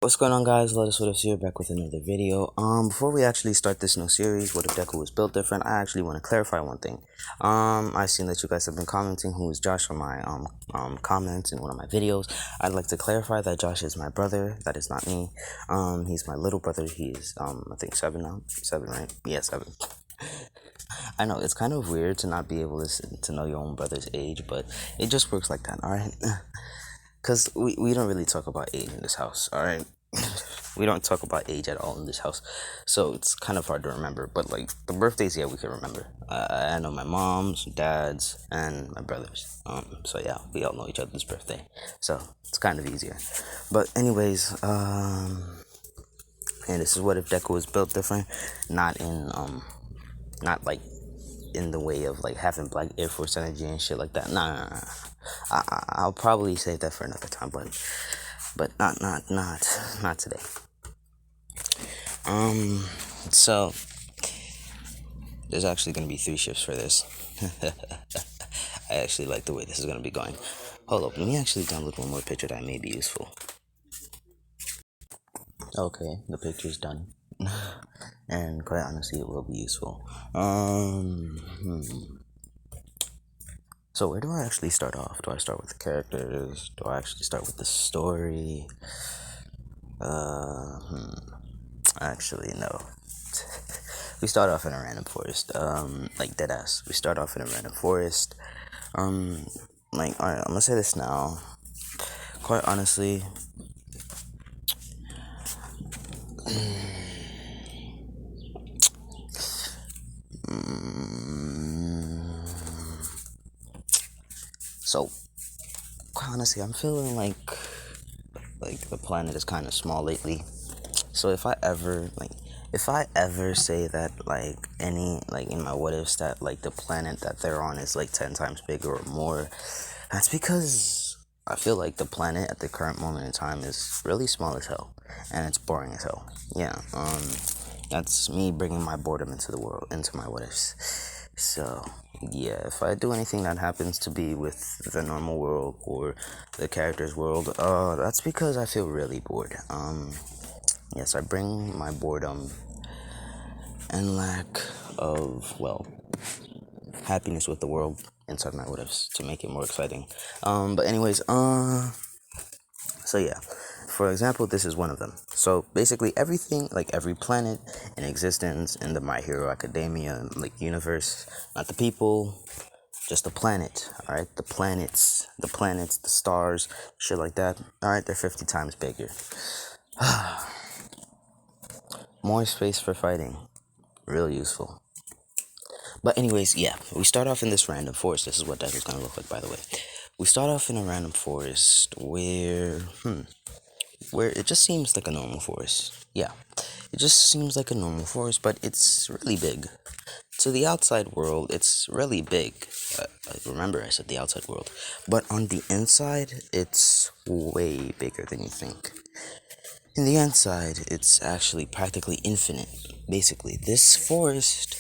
What's going on, guys? Let us what if here back with another video. Before we actually start this new series, what if Deku was built different, I actually want to clarify one thing. I've seen that you guys have been commenting who is Josh on my comments in one of my videos. I'd like to clarify that Josh is my brother. That is not me. He's my little brother. He is I think 7 now. 7, right? Yeah, 7. I know it's kind of weird to not be able to know your own brother's age, but it just works like that, alright? Because we don't really talk about age in this house, alright? We don't talk about age at all in this house, so it's kind of hard to remember. But like the birthdays, yeah, we can remember. I know my mom's, dad's, and my brother's. So yeah, we all know each other's birthday, so it's kind of easier. But anyways, and this is what if Deku was built different, not like in the way of like having black Air Force energy and shit like that. Nah. I'll probably save that for another time, but not today. So there's actually gonna be 3 shifts for this. I actually like the way this is gonna be going. Hold up, let me actually download one more picture that may be useful. Okay, the picture's done. And quite honestly, it will be useful. So where do I actually start off? Do I start with the characters? Do I actually start with the story? Actually, no. We start off in a random forest. Like deadass. We start off in a random forest. Like, alright, I'm gonna say this now. Quite honestly, so quite honestly, I'm feeling like the planet is kind of small lately. So if I ever say that like any like in my what ifs that like the planet that they're on is like 10 times bigger or more, that's because I feel like the planet at the current moment in time is really small as hell and it's boring as hell. Yeah, that's me bringing my boredom into the world, into my what ifs. So yeah, if I do anything that happens to be with the normal world or the character's world, that's because I feel really bored. Yes, I bring my boredom and lack of, well, happiness with the world inside my what ifs to make it more exciting. But anyways, so yeah. For example, this is one of them. So basically everything, like every planet in existence in the My Hero Academia, like universe, not the people, just the planet, alright? The planets, the stars, shit like that, alright? They're 50 times bigger. More space for fighting. Real useful. But anyways, yeah, we start off in this random forest. This is what that is gonna look like, by the way. We start off in a random forest where it just seems like a normal forest. Yeah, it just seems like a normal forest, but it's really big. To the outside world, it's really big. Remember, I said the outside world. But on the inside, it's way bigger than you think. In the inside, it's actually practically infinite. Basically, this forest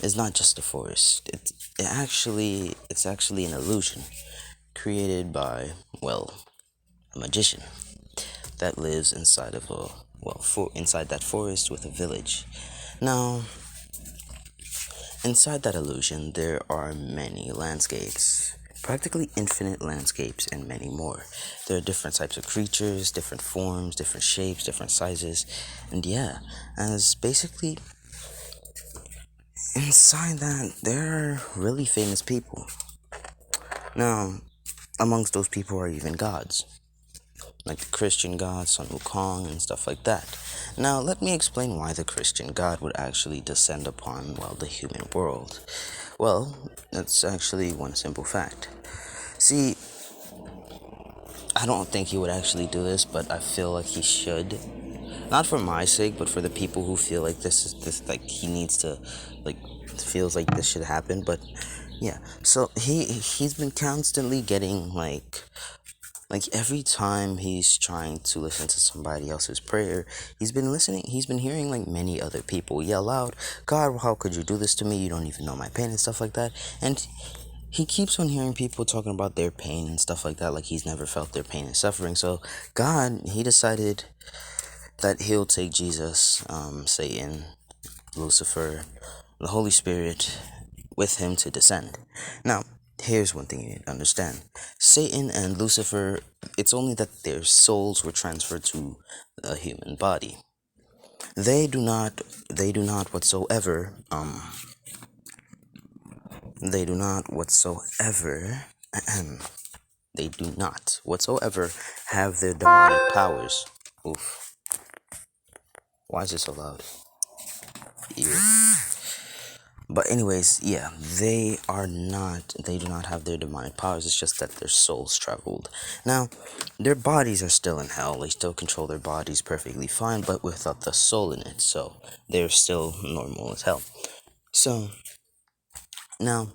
is not just a forest. It's actually an illusion created by, well, a magician that lives inside of inside that forest with a village. Now, inside that illusion, there are many landscapes, practically infinite landscapes, and many more. There are different types of creatures, different forms, different shapes, different sizes, and yeah, as basically inside that, there are really famous people. Now, amongst those people are even gods, like the Christian god Sun Wukong and stuff like that. Now, let me explain why the Christian god would actually descend upon, well, the human world. Well, that's actually one simple fact. See, I don't think he would actually do this, but I feel like he should. Not for my sake, but for the people who feel like this like he needs to, like, feels like this should happen. But yeah, so he's been constantly getting like every time he's trying to listen to somebody else's prayer, he's been hearing like many other people yell out, God, how could you do this to me? You don't even know my pain and stuff like that. And he keeps on hearing people talking about their pain and stuff like that, like he's never felt their pain and suffering. So God, he decided that he'll take Jesus, Satan, Lucifer, the Holy Spirit with him to descend. Now, here's one thing you need to understand. Satan and Lucifer, it's only that their souls were transferred to a human body. They do not whatsoever, they do not whatsoever, they do not whatsoever have their demonic powers. Oof. Why is it so loud? Ear. But anyways, yeah, they do not have their demonic powers. It's just that their souls traveled. Now, their bodies are still in hell. They still control their bodies perfectly fine, but without the soul in it. So, they're still normal as hell. So, now,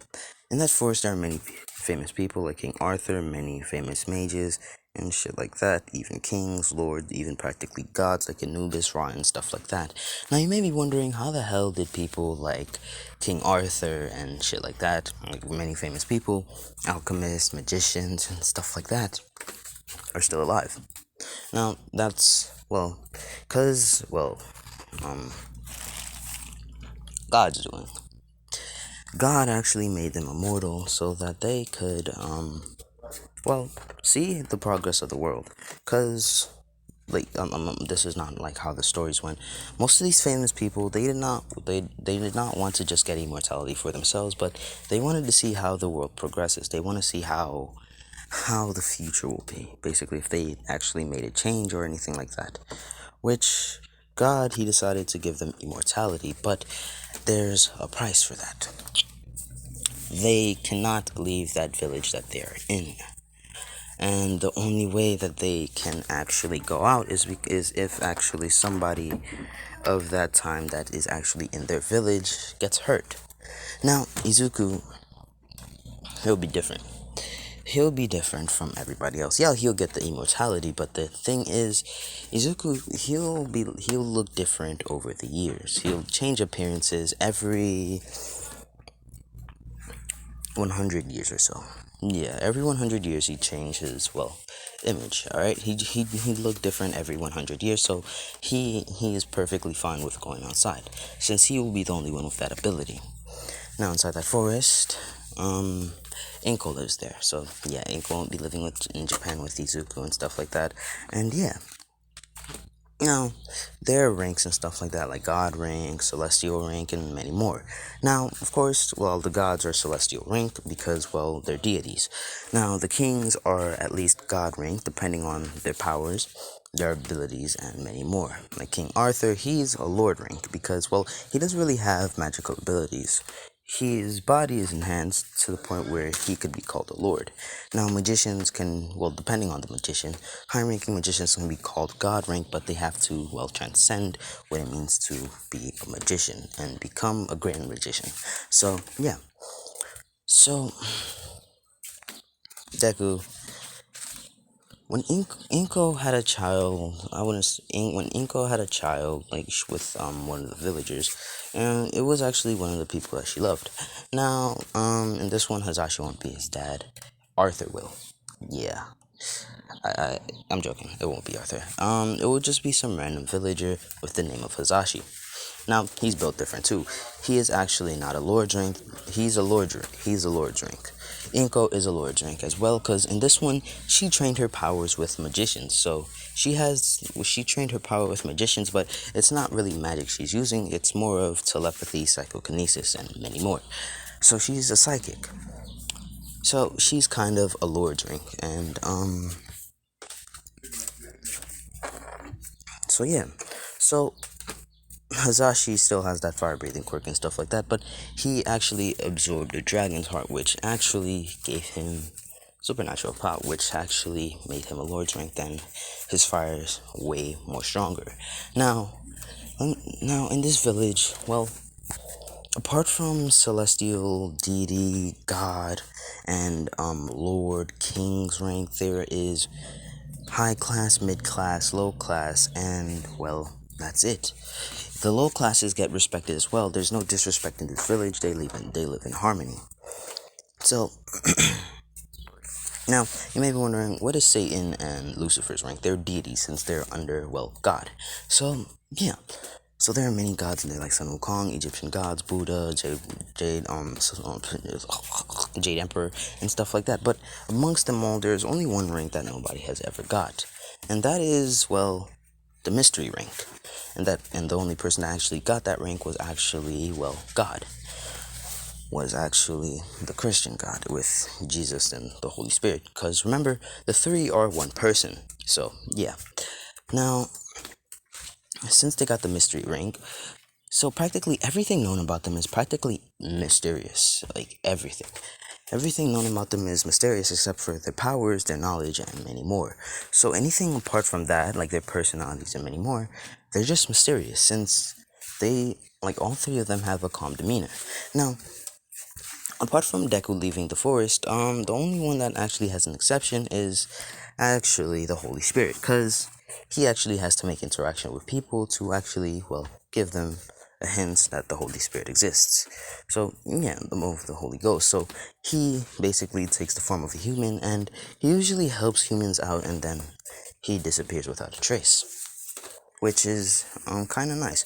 in that forest, there are many famous people like King Arthur, many famous mages, and shit like that. Even kings, lords, even practically gods like Anubis, Ra, and stuff like that. Now, you may be wondering, how the hell did people like King Arthur and shit like that, like many famous people, alchemists, magicians, and stuff like that, are still alive? Now, that's, well, God's doing. God actually made them immortal so that they could, see the progress of the world. Cause, this is not like how the stories went. Most of these famous people, they did not want to just get immortality for themselves, but they wanted to see how the world progresses. They want to see how the future will be. Basically, if they actually made a change or anything like that. Which God, he decided to give them immortality, but there's a price for that. They cannot leave that village that they're in. And the only way that they can actually go out is if actually somebody of that time that is actually in their village gets hurt. Now, Izuku, he'll be different. He'll be different from everybody else. Yeah, he'll get the immortality, but the thing is, Izuku, he'll look different over the years. He'll change appearances every 100 years or so. Yeah, every 100 years he changes, image, alright? He look different every 100 years, so he is perfectly fine with going outside, since he will be the only one with that ability. Now, inside that forest, Inko lives there, so yeah, Inko won't be living in Japan with Izuku and stuff like that, and yeah. Now, there are ranks and stuff like that, like God rank, Celestial rank, and many more. Now, of course, the gods are Celestial rank because, they're deities. Now, the kings are at least God rank, depending on their powers, their abilities, and many more. Like King Arthur, he's a Lord rank because, he doesn't really have magical abilities. His body is enhanced to the point where he could be called a lord. Now, magicians can, depending on the magician, high-ranking magicians can be called god rank, but they have to, transcend what it means to be a magician and become a grand magician. So, yeah. So, Deku, when Inko had a child, when Inko had a child, with one of the villagers, and it was actually one of the people that she loved. Now, in this one, Hazashi won't be his dad. Arthur will. Yeah, I'm joking. It won't be Arthur. It will just be some random villager with the name of Hazashi. Now, he's built different too. He is actually not a lord rank. He's a lord rank. He's a lord rank. Inko is a lord rank as well, because in this one, she trained her powers with magicians. So, she trained her power with magicians, but it's not really magic she's using. It's more of telepathy, psychokinesis, and many more. So, she's a psychic. So, she's kind of a lord rank. And, so yeah. So, Hazashi still has that fire breathing quirk and stuff like that, but he actually absorbed a dragon's heart, which actually gave him supernatural power, which actually made him a lord's rank. Then his fire is way more stronger. Now in this village, apart from celestial deity, god, and lord, king's rank, there is high class, mid class, low class, and that's it. The low classes get respected as well. There's no disrespect in this village. They live in harmony. So, now, you may be wondering, what is Satan and Lucifer's rank? They're deities since they're under, well, God. So, yeah. So there are many gods in there, like Sun Wukong, Egyptian gods, Buddha, Jade Emperor, and stuff like that. But amongst them all, there's only one rank that nobody has ever got, and that is, well, the mystery rank. And the only person that actually got that rank was actually, well, God, was actually the Christian God with Jesus and the Holy Spirit. Because remember, the three are one person. So, yeah. Now, since they got the mystery rank, so practically everything known about them is practically mysterious. Like everything. Everything known about them is mysterious except for their powers, their knowledge, and many more. So anything apart from that, like their personalities and many more, they're just mysterious since they, like all three of them, have a calm demeanor. Now, apart from Deku leaving the forest, the only one that actually has an exception is actually the Holy Spirit, because he actually has to make interaction with people to actually, well, give them a hint that the Holy Spirit exists. So, yeah, the move of the Holy Ghost. So, he basically takes the form of a human, and he usually helps humans out, and then he disappears without a trace, which is kind of nice.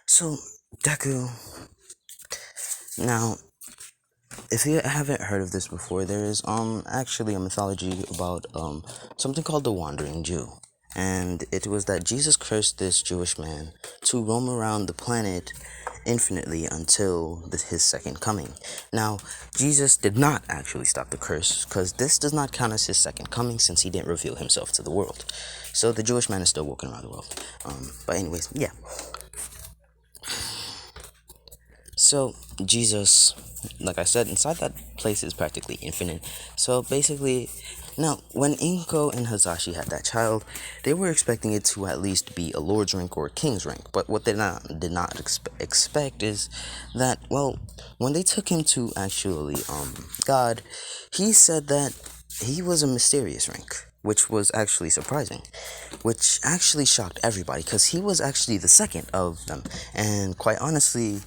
So, Deku, now, if you haven't heard of this before, there is actually a mythology about something called the Wandering Jew. And it was that Jesus cursed this Jewish man to roam around the planet infinitely until his second coming. Now, Jesus did not actually stop the curse because this does not count as his second coming since he didn't reveal himself to the world. So the Jewish man is still walking around the world. But anyways, yeah. So, Jesus, like I said, inside that place is practically infinite. So, basically, now, when Inko and Hazashi had that child, they were expecting it to at least be a lord's rank or a king's rank. But what they did not expect is that, well, when they took him to actually God, he said that he was a mysterious rank, which was actually surprising, which actually shocked everybody because he was actually the second of them. And quite honestly,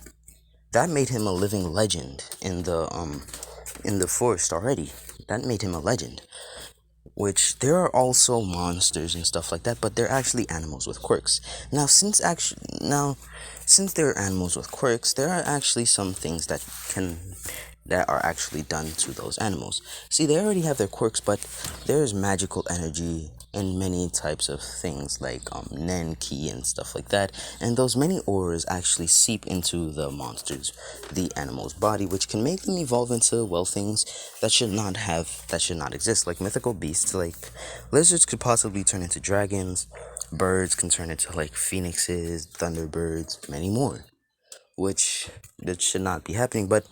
that made him a living legend in the forest already. That made him a legend. Which there are also monsters and stuff like that, but they're actually animals with quirks. Since they're animals with quirks, there are actually some things that are actually done to those animals. See, they already have their quirks, but there's magical energy and many types of things like Nen Ki and stuff like that. And those many auras actually seep into the monsters, the animal's body, which can make them evolve into, well, things that should not exist, like mythical beasts. Like lizards could possibly turn into dragons, birds can turn into like phoenixes, thunderbirds, many more, which that should not be happening, but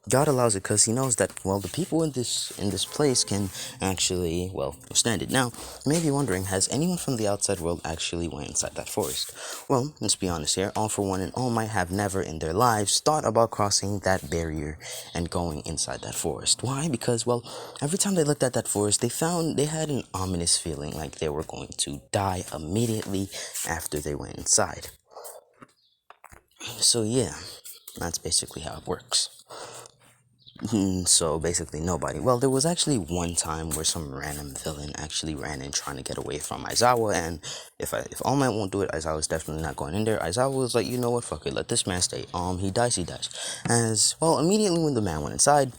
God allows it because he knows that, well, the people in this place can actually, well, withstand it. Now, you may be wondering, has anyone from the outside world actually went inside that forest? Well, let's be honest here, all for one and all might have never in their lives thought about crossing that barrier and going inside that forest. Why? Because, well, every time they looked at that forest, they had an ominous feeling like they were going to die immediately after they went inside. So yeah, that's basically how it works. So basically nobody. Well, there was actually one time where some random villain actually ran in trying to get away from Aizawa, and if All Might won't do it, Aizawa's definitely not going in there. Aizawa was like, you know what, fuck it, let this man stay. He dies, he dies. As well, immediately when the man went inside,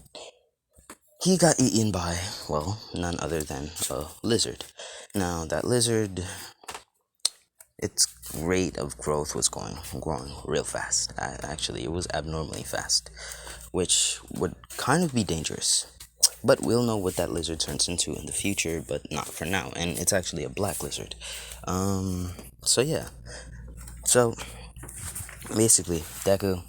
he got eaten by, well, none other than a lizard. Now that lizard, its rate of growth was growing real fast. Actually, it was abnormally fast, which would kind of be dangerous. But we'll know what that lizard turns into in the future, but not for now. And it's actually a black lizard. So yeah. So basically, Deku,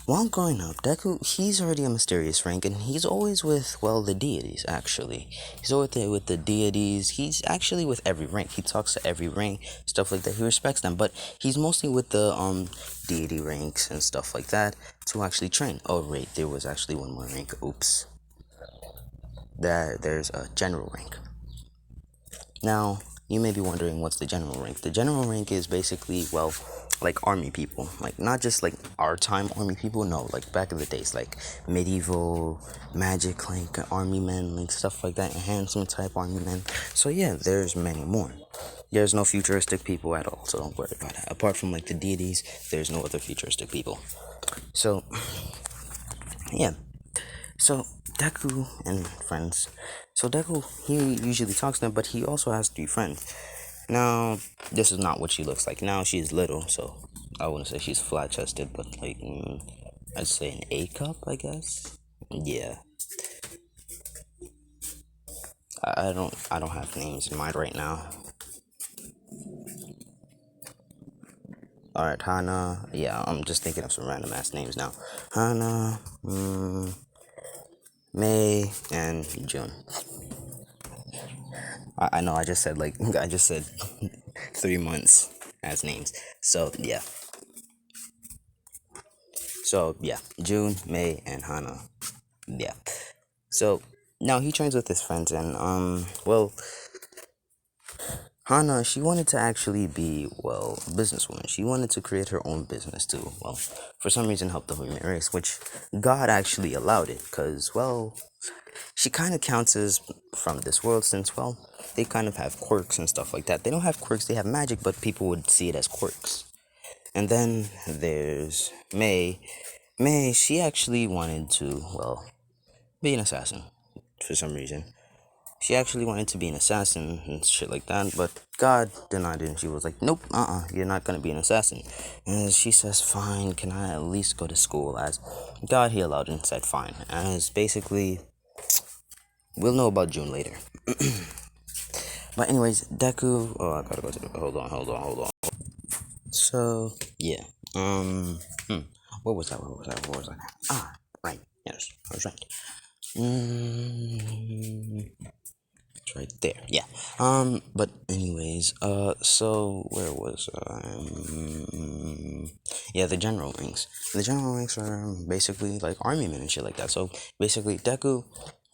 while growing up, Deku, he's already a mysterious rank, and he's always with, well, the deities, actually. He's always there with the deities. He's actually with every rank. He talks to every rank, stuff like that. He respects them, but he's mostly with the, deity ranks and stuff like that to actually train. Oh, wait, there was actually one more rank. Oops. There's a general rank. Now, you may be wondering what's the general rank. The general rank is basically, well, like army people, like not just like our time army people, no, like back in the days, like medieval magic, like army men, like stuff like that, enhancement type army men. So yeah, there's many more. There's no futuristic people at all, so don't worry about it. Apart from like the deities, there's no other futuristic people. So yeah, so Deku and friends. So Deku, he usually talks to them, but he also has three friends. Now, this is not what she looks like. Now she's little, so I wouldn't say she's flat chested, but like I'd say an A cup, I guess. Yeah, I don't have names in mind right now. All right, Hana. Yeah, I'm just thinking of some random ass names now. Hana, May, and June. I know. I just said like I just said 3 months as names. So yeah. So yeah, June, May, and Hana. Yeah. So now he trains with his friends, and well, Hana, she wanted to actually be, well, a businesswoman. She wanted to create her own business to, well, for some reason help the human race, which God actually allowed it, because, well, she kind of counts as from this world since, well, they kind of have quirks and stuff like that. They don't have quirks, they have magic, but people would see it as quirks. And then there's May. May, she actually wanted to, well, be an assassin for some reason. She actually wanted to be an assassin and shit like that, but God denied it, and she was like, nope, you're not gonna be an assassin. And she says, fine, can I at least go to school? As God, he allowed it and said, fine. As basically, we'll know about June later. But anyways, Deku, oh, I gotta go to the, hold on. So, yeah, what was that? Ah, right, yes, I was right. It's right there. Yeah. But anyways, so where was I? Yeah, the general ranks. The general ranks are basically like army men and shit like that. So basically, Deku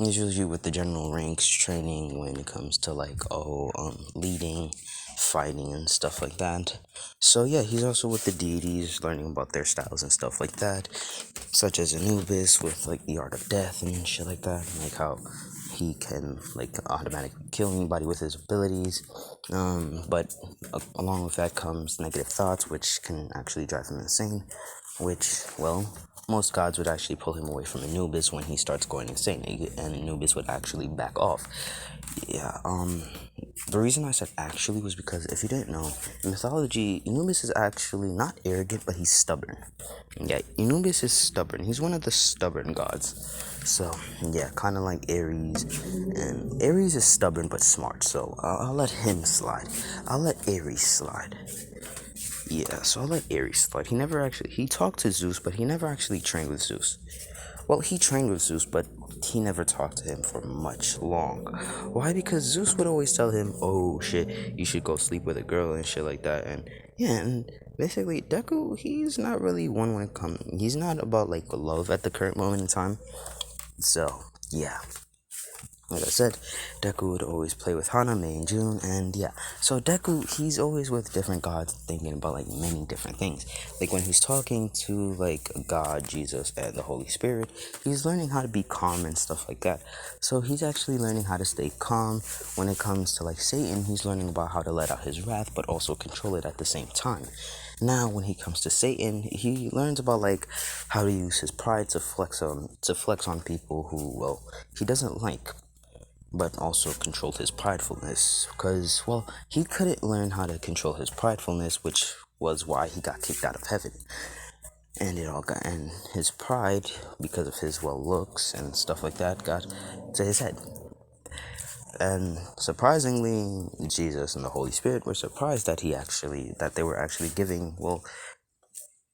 is usually with the general ranks training when it comes to like leading, fighting and stuff like that. So yeah, he's also with the deities, learning about their styles and stuff like that, such as Anubis with like the art of death and shit like that, like how he can like automatically kill anybody with his abilities. But along with that comes negative thoughts, which can actually drive him insane. Which, well, most gods would actually pull him away from Anubis when he starts going insane, and Anubis would actually back off. Yeah, the reason I said actually was because if you didn't know, in mythology, Anubis is actually not arrogant, but he's stubborn. Yeah, Anubis is stubborn. He's one of the stubborn gods. So, yeah, kind of like Ares. And Ares is stubborn but smart, so I'll let him slide. I'll let Ares slide. Yeah, so I'll let Ares slide. He talked to Zeus, but he never actually trained with Zeus. Well, he trained with Zeus, but he never talked to him for much long. Why? Because Zeus would always tell him, oh shit, you should go sleep with a girl and shit like that. And yeah, and basically, Deku, he's not really one when it comes, he's not about like love at the current moment in time. So, yeah. Like I said, Deku would always play with Hana, Mei, and June, and yeah. So Deku, he's always with different gods, thinking about like many different things. Like when he's talking to like God, Jesus, and the Holy Spirit, he's learning how to be calm and stuff like that. So he's actually learning how to stay calm. When it comes to like Satan, he's learning about how to let out his wrath, but also control it at the same time. Now, when he comes to Satan, he learns about like how to use his pride to flex on people who, well, he doesn't like, but also control his pridefulness, because, well, he couldn't learn how to control his pridefulness, which was why he got kicked out of heaven. And his pride, because of his, well, looks and stuff like that, got to his head. And surprisingly, Jesus and the Holy Spirit were surprised that they were actually giving, well,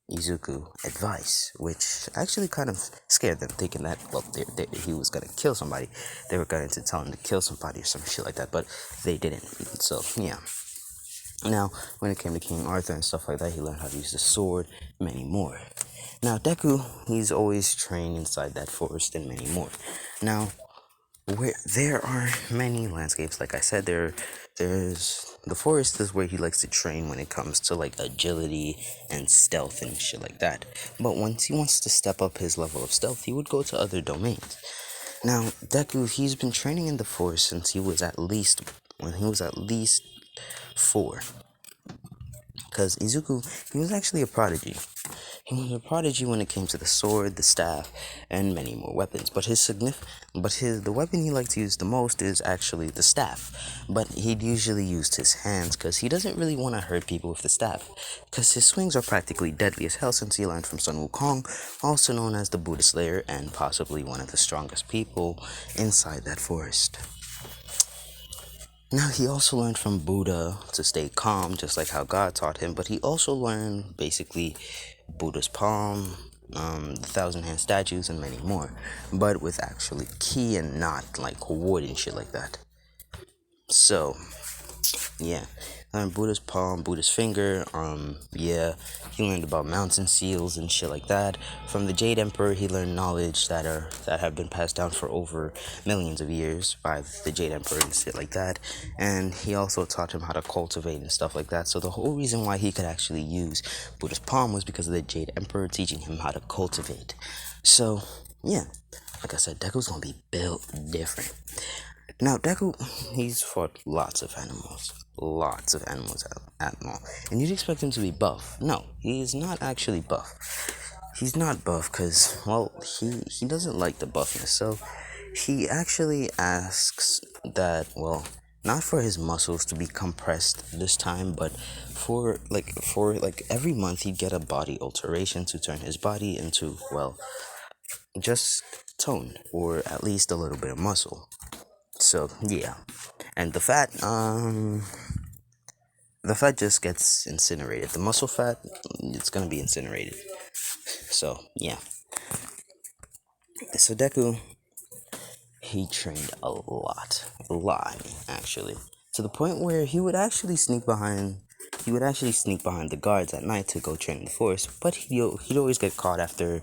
Izuku advice, which actually kind of scared them, thinking that, well, he was gonna kill somebody. They were going to tell him to kill somebody or some shit like that, but they didn't. So, yeah. Now, when it came to King Arthur and stuff like that, he learned how to use the sword, many more. Now, Deku, he's always trained inside that forest and many more. Now, where there are many landscapes, like I said, there there's the forest is where he likes to train when it comes to like agility and stealth and shit like that. But once he wants to step up his level of stealth, he would go to other domains. Now, Deku, he's been training in the forest since he was at least when he was at least 4. Because Izuku, he was actually a prodigy. He was a prodigy when it came to the sword, the staff, and many more weapons. The weapon he liked to use the most is actually the staff. But he'd usually used his hands because he doesn't really want to hurt people with the staff. Because his swings are practically deadly as hell since he learned from Sun Wukong, also known as the Buddha Slayer and possibly one of the strongest people inside that forest. Now, he also learned from Buddha to stay calm, just like how God taught him, but he also learned basically Buddha's palm, the thousand hand statues, and many more, but with actually ki and not like wood and shit like that. So, yeah, learned Buddha's palm, Buddha's finger. Yeah, he learned about mountain seals and shit like that. From the Jade Emperor, he learned knowledge that have been passed down for over millions of years by the Jade Emperor and shit like that. And he also taught him how to cultivate and stuff like that. So the whole reason why he could actually use Buddha's palm was because of the Jade Emperor teaching him how to cultivate. So yeah, like I said, Deku's gonna be built different. Now, Deku, he's fought lots of animals at all, and you'd expect him to be buff. No, he's not actually buff. He's not buff because, well, he doesn't like the buffness, so he actually asks that, well, not for his muscles to be compressed this time, but for every month he'd get a body alteration to turn his body into, well, just tone or at least a little bit of muscle. So yeah, and the fat just gets incinerated. The muscle fat, it's gonna be incinerated. So yeah. So Deku, he trained a lot actually, to the point where he would actually sneak behind the guards at night to go train in the forest, but he'd always get caught after,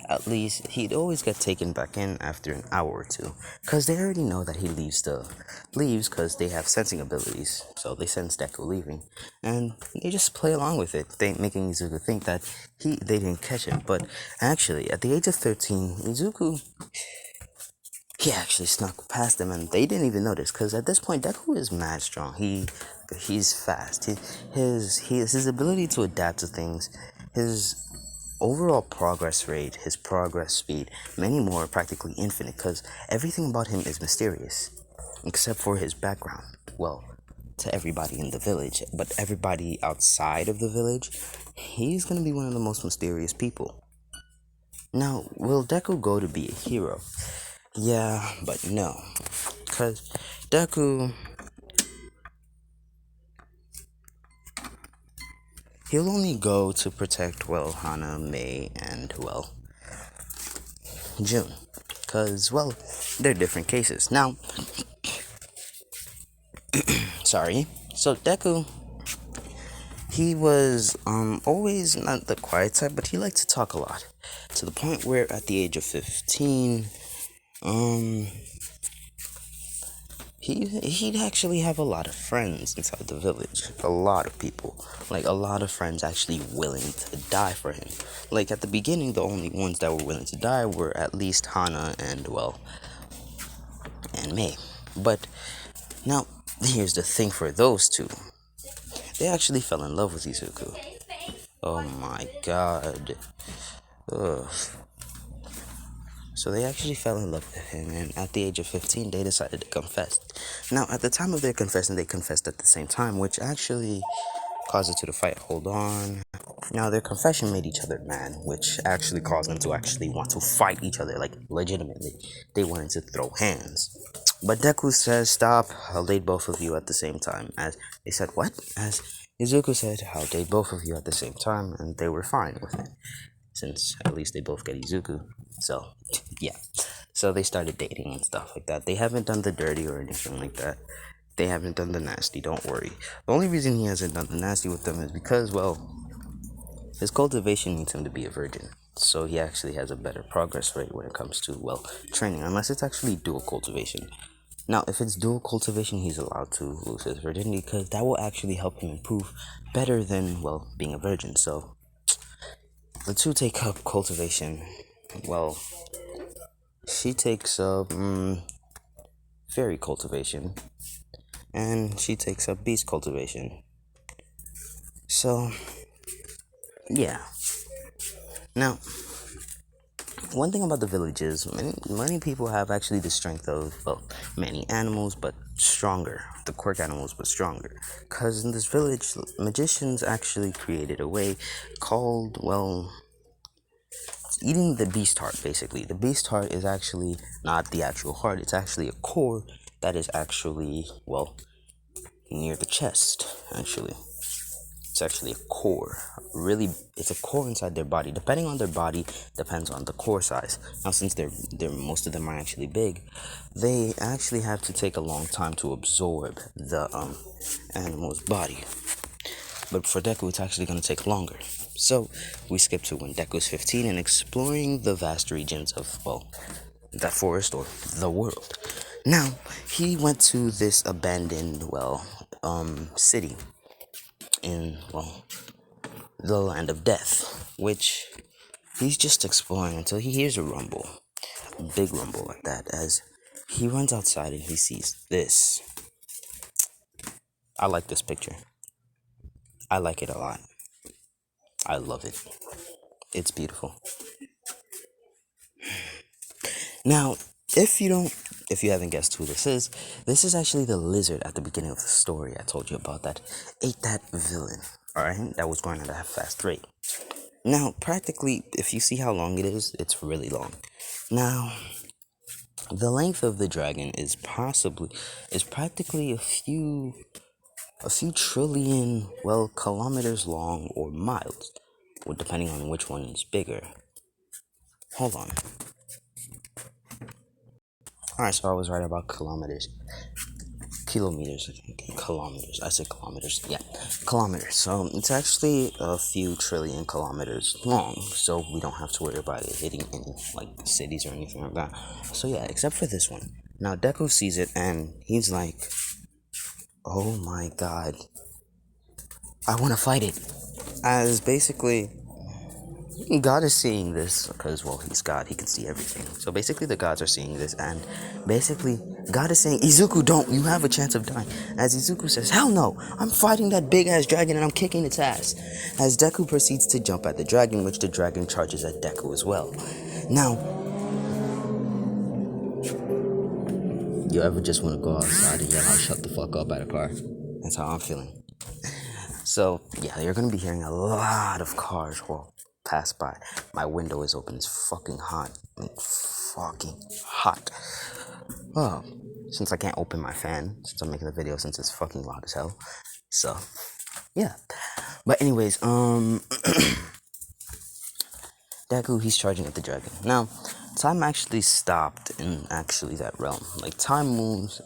at least, he'd always get taken back in after an hour or two, because they already know that he leaves because they have sensing abilities, so they sense Deku leaving, and they just play along with it, making Izuku think that they didn't catch him, but actually, at the age of 13, Izuku, he actually snuck past them, and they didn't even notice. Because at this point, Deku is mad strong. He's fast. His ability to adapt to things, his overall progress rate, his progress speed, many more, are practically infinite. Because everything about him is mysterious, except for his background. Well, to everybody in the village, but everybody outside of the village, he's gonna be one of the most mysterious people. Now, will Deku go to be a hero? Yeah, but no. Because Deku, he'll only go to protect, well, Hana, Mei, and, well, June. Because, well, they're different cases. Now, sorry. So, Deku, he was always not the quiet type, but he liked to talk a lot. To the point where at the age of 15, he'd actually have a lot of friends inside the village. A lot of people. Like, a lot of friends actually willing to die for him. Like, at the beginning, the only ones that were willing to die were at least Hana and, well, and Mei. But, now, here's the thing for those two. They actually fell in love with Izuku. Oh my god. Ugh. So they actually fell in love with him, and at the age of 15, they decided to confess. Now, at the time of their confession, they confessed at the same time, which actually caused it to the fight. Hold on. Now, their confession made each other mad, which actually caused them to actually want to fight each other, like, legitimately. They wanted to throw hands. But Deku says, stop, I'll date both of you at the same time. As they said, what? As Izuku said, I'll date both of you at the same time, and they were fine with it. Since at least they both get Izuku. So, yeah. So they started dating and stuff like that. They haven't done the dirty or anything like that. They haven't done the nasty, don't worry. The only reason he hasn't done the nasty with them is because, well, his cultivation needs him to be a virgin. So he actually has a better progress rate when it comes to, well, training. Unless it's actually dual cultivation. Now, if it's dual cultivation, he's allowed to lose his virginity because that will actually help him improve better than, well, being a virgin. So, the two take up cultivation. Well, she takes up fairy cultivation, and she takes up beast cultivation. So, yeah. Now, one thing about the village is many people have actually the strength of, well, many animals, but stronger. The quirk animals, but stronger. Because in this village, magicians actually created a way called, well, eating the beast heart, basically. The beast heart is actually not the actual heart, it's actually a core that is actually, well, near the chest, actually. It's actually a core. Really, it's a core inside their body. Depending on their body, depends on the core size. Now, since they're most of them are actually big, they actually have to take a long time to absorb the animal's body. But for Deku, it's actually going to take longer. So we skip to when Deku's 15 and exploring the vast regions of, well, that forest or the world. Now he went to this abandoned, well, city in, well, the land of death, which he's just exploring until he hears a rumble, a big rumble at that, as he runs outside and he sees this. I like this picture. I like it a lot. I love it. It's beautiful. Now, if you haven't guessed who this is actually the lizard at the beginning of the story I told you about that ate that villain, alright? That was going at a fast rate. Now, practically, if you see how long it is, it's really long. Now, the length of the dragon is practically a few trillion, well, kilometers long or miles, or depending on which one is bigger. Hold on. Alright, so I was right about kilometers. Kilometers, kilometers. I said kilometers. Yeah, kilometers. So it's actually a few trillion kilometers long. So we don't have to worry about it hitting any like cities or anything like that. So yeah, except for this one. Now Deku sees it and he's like, "Oh my god, I want to fight it." As basically God is seeing this because, well, he's God, he can see everything. So basically, the gods are seeing this, and basically, God is saying, Izuku, don't, you have a chance of dying. As Izuku says, hell no, I'm fighting that big ass dragon and I'm kicking its ass. As Deku proceeds to jump at the dragon, which the dragon charges at Deku as well. Now, you ever just want to go outside and yell out, shut the fuck up at a car? That's how I'm feeling. So, yeah, you're gonna be hearing a lot of cars pass by. My window is open. It's fucking hot. Fucking hot. Oh, since I can't open my fan, since I'm making the video, since it's fucking loud as hell. So, yeah. But anyways, Deku, he's charging at the dragon. Now, time actually stopped in actually that realm. Like time moves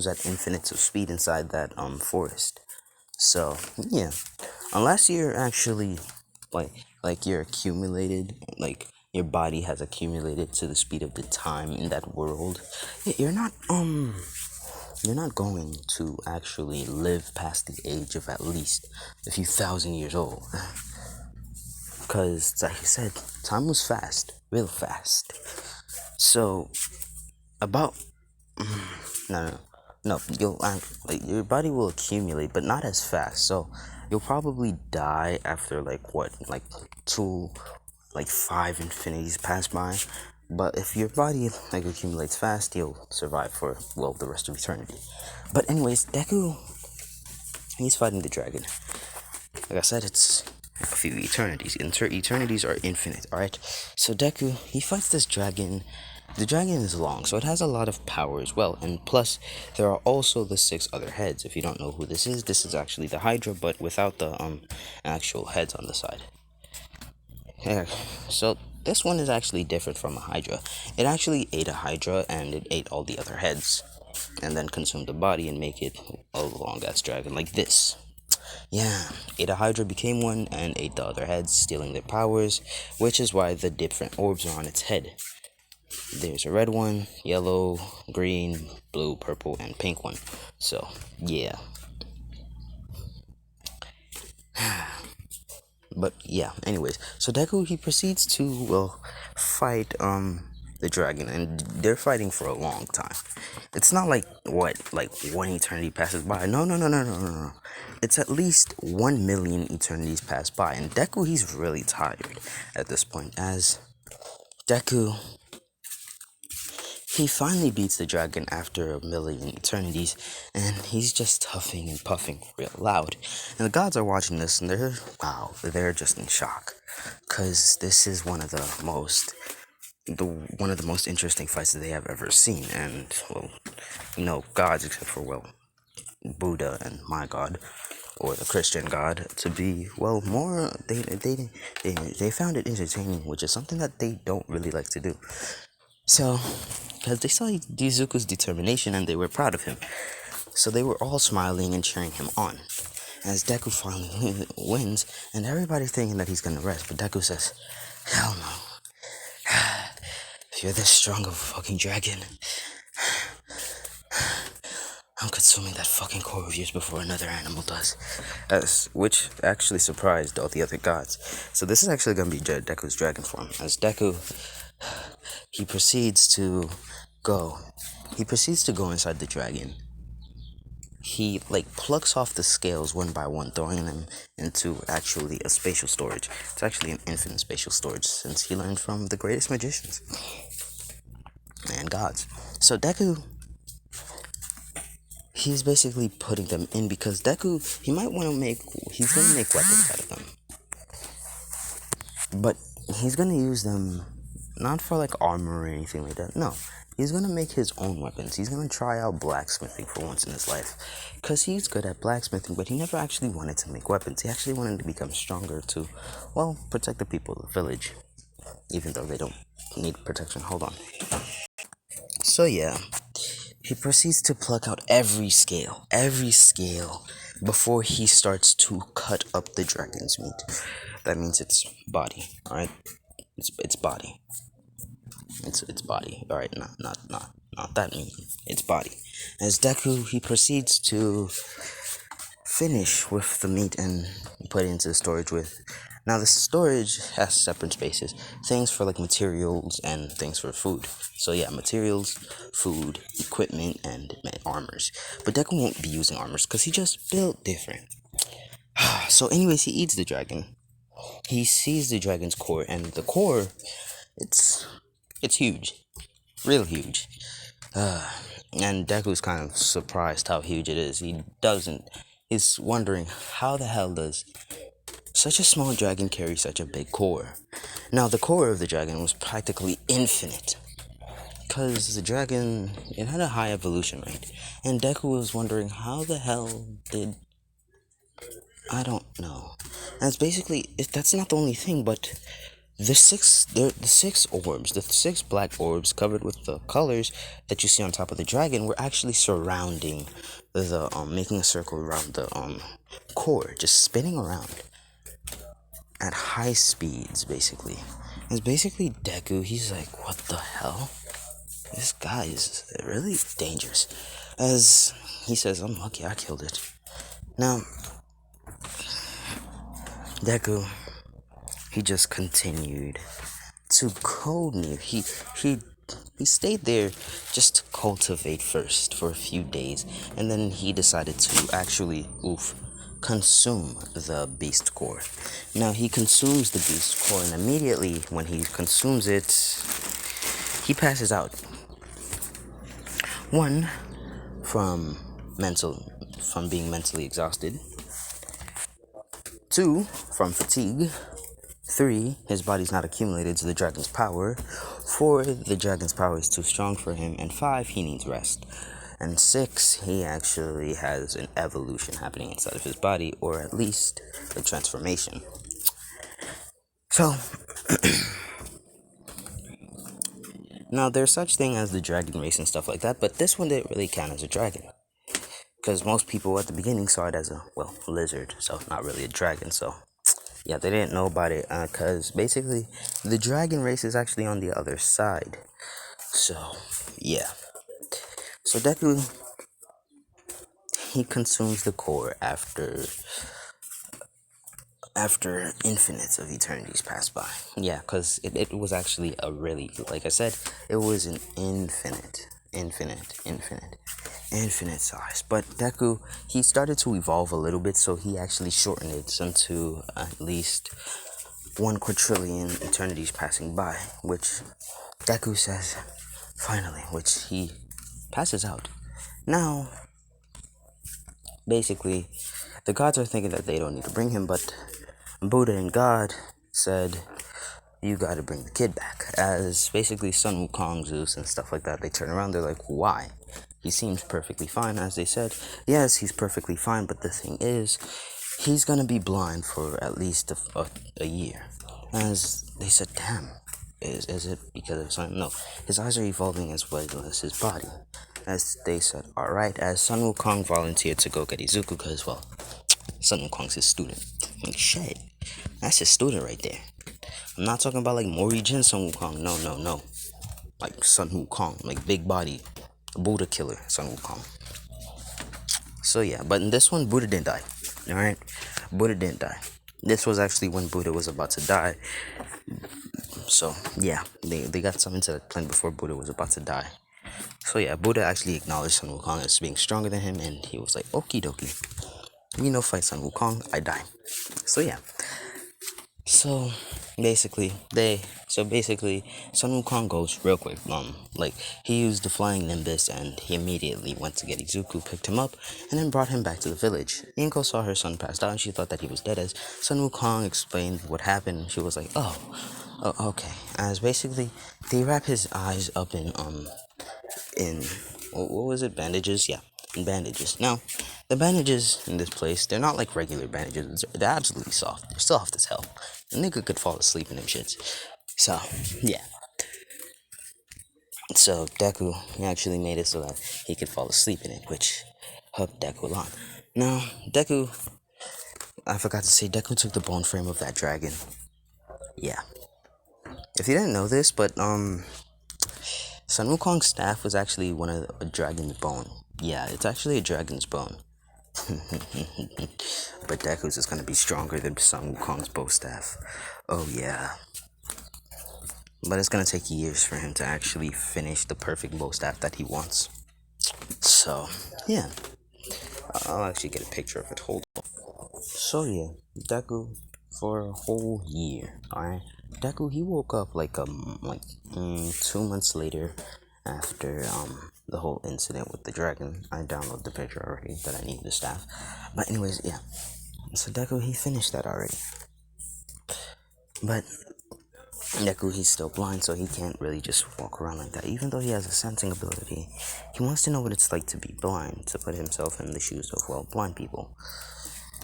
at infinite speed inside that forest. So yeah, unless you're actually like you're accumulated, like your body has accumulated to the speed of the time in that world, you're not going to actually live past the age of at least a few thousand years old. Because like I said, time was fast, real fast. So about no, you'll like your body will accumulate, but not as fast. So you'll probably die after like 5 infinities pass by. But if your body like accumulates fast, you'll survive for, well, the rest of eternity. But anyways, Deku, he's fighting the dragon. Like I said, it's a few eternities. Eternities are infinite. All right. So Deku, he fights this dragon. The dragon is long, so it has a lot of power as well. And plus, there are also the 6 other heads. If you don't know who this is actually the Hydra, but without the actual heads on the side. Yeah. So this one is actually different from a Hydra. It actually ate a Hydra and it ate all the other heads, and then consumed the body and make it a long ass dragon like this. Yeah, ate a Hydra, became one, and ate the other heads, stealing their powers, which is why the different orbs are on its head. There's a red one, yellow, green, blue, purple, and pink one. So, yeah. But yeah, anyways, so Deku he proceeds to fight the dragon, and they're fighting for a long time. It's not like one eternity passes by. No. It's at least 1 million eternities pass by, and Deku he's really tired at this point. As Deku he finally beats the dragon after 1 million eternities, and he's just huffing and puffing real loud. And the gods are watching this, and they're just in shock, cause this is one of the most interesting fights that they have ever seen. And gods except for Buddha and my god, or the Christian God, to be more they found it entertaining, which is something that they don't really like to do. So, because they saw Izuku's determination and they were proud of him. So they were all smiling and cheering him on. As Deku finally wins, and everybody thinking that he's gonna rest, but Deku says, "Hell no. If you're this strong of a fucking dragon, I'm consuming that fucking core of yours before another animal does." Which actually surprised all the other gods. So this is actually gonna be Deku's dragon form. As Deku he proceeds to go. He proceeds to go inside the dragon. He plucks off the scales one by one, throwing them into actually a spatial storage. It's actually an infinite spatial storage, since he learned from the greatest magicians and gods. So Deku, he's basically putting them in because Deku, he's gonna make weapons out of them, but he's gonna use them not for armor or anything like that. No, he's gonna make his own weapons. He's gonna try out blacksmithing for once in his life, because he's good at blacksmithing, but he never actually wanted to make weapons. He actually wanted to become stronger to, protect the people of the village, even though they don't need protection. Hold on. So yeah, he proceeds to pluck out every scale, before he starts to cut up the dragon's meat. That means its body, alright? Its body. Its body. Alright, not that meat. Its body. As Deku, he proceeds to finish with the meat and put it into the storage with. Now, the storage has separate spaces. Things for materials and things for food. So yeah, materials, food, equipment, and armors. But Deku won't be using armors because he just built different. So anyways, he eats the dragon. He sees the dragon's core, and the core, it's huge. Real huge. And Deku's kind of surprised how huge it is. He's wondering how the hell does such a small dragon carry such a big core. Now, the core of the dragon was practically infinite, because the dragon, it had a high evolution rate. And Deku was wondering how the hell I don't know. And it's basically, that's not the only thing, but the six orbs, the six black orbs covered with the colors that you see on top of the dragon, were actually surrounding making a circle around the core, just spinning around at high speeds, basically. It's basically Deku, he's like, what the hell? This guy is really dangerous. As he says, I'm lucky I killed it. Now, Deku, he just continued to code near. He stayed there just to cultivate first for a few days, and then he decided to actually consume the beast core. Now he consumes the beast core, and immediately when he consumes it, he passes out. One, from being mentally exhausted. Two, from fatigue. 3, his body's not accumulated to the dragon's power. 4, the dragon's power is too strong for him. And 5, he needs rest. And 6, he actually has an evolution happening inside of his body, or at least a transformation. So, now there's such thing as the dragon race and stuff like that, but this one didn't really count as a dragon, because most people at the beginning saw it as a lizard, so not really a dragon. So yeah, they didn't know about it, because basically the dragon race is actually on the other side. So, yeah. So Deku, he consumes the core after infinites of eternities pass by. Yeah, because it was actually a really, like I said, it was an infinite size. But Deku, he started to evolve a little bit, so he actually shortened it into at least 1 quadrillion eternities passing by, which Deku says, finally, which he passes out. Now, basically, the gods are thinking that they don't need to bring him, but Buddha and God said, you gotta bring the kid back. As basically Sun Wukong, Zeus, and stuff like that, they turn around, they're like, why? He seems perfectly fine. As they said, yes, he's perfectly fine, but the thing is, he's gonna be blind for at least a year. As they said, damn, is it because of something? No, his eyes are evolving as well as his body. As they said, alright, as Sun Wukong volunteered to go get Izuku, because, well, Sun Wukong's his student. Like, shit, that's his student right there. I'm not talking about like Mori Jin Sun Wukong. No, no, no. Like Sun Wukong, like big body, Buddha killer Sun Wukong. So yeah, but in this one, Buddha didn't die. Alright? Buddha didn't die. This was actually when Buddha was about to die. So yeah, they got some into that plan before Buddha was about to die. So yeah, Buddha actually acknowledged Sun Wukong as being stronger than him, and he was like, okie dokie. You know, fight Sun Wukong, I die. So yeah. So basically Sun Wukong goes real quick. Like he used the flying nimbus and he immediately went to get Izuku, picked him up, and then brought him back to the village. Inko saw her son passed out and she thought that he was dead. As Sun Wukong explained what happened, she was like, oh, okay. As basically they wrap his eyes up in what was it, bandages? Yeah, in bandages. Now the bandages in this place, they're not like regular bandages. They're absolutely soft. They're soft as hell. A nigga could fall asleep in them shits. So yeah. So Deku, he actually made it so that he could fall asleep in it, which helped Deku a lot. Now Deku, I forgot to say, Deku took the bone frame of that dragon. Yeah. If you didn't know this, but Sun Wukong's staff was actually one of a dragon's bone. Yeah, it's actually a dragon's bone. But Deku's is gonna be stronger than Sun Wukong's bow staff. Oh yeah. But it's gonna take years for him to actually finish the perfect bow staff that he wants. So yeah, I'll actually get a picture of it. Hold on. So yeah, Deku for a whole year. Alright, Deku, he woke up like 2 months later after the whole incident with the dragon. I downloaded the picture already that I need the staff. But anyways, yeah. So Deku, he finished that already. But Deku, he's still blind, so he can't really just walk around like that. Even though he has a sensing ability, he wants to know what it's like to be blind, to put himself in the shoes of, well, blind people.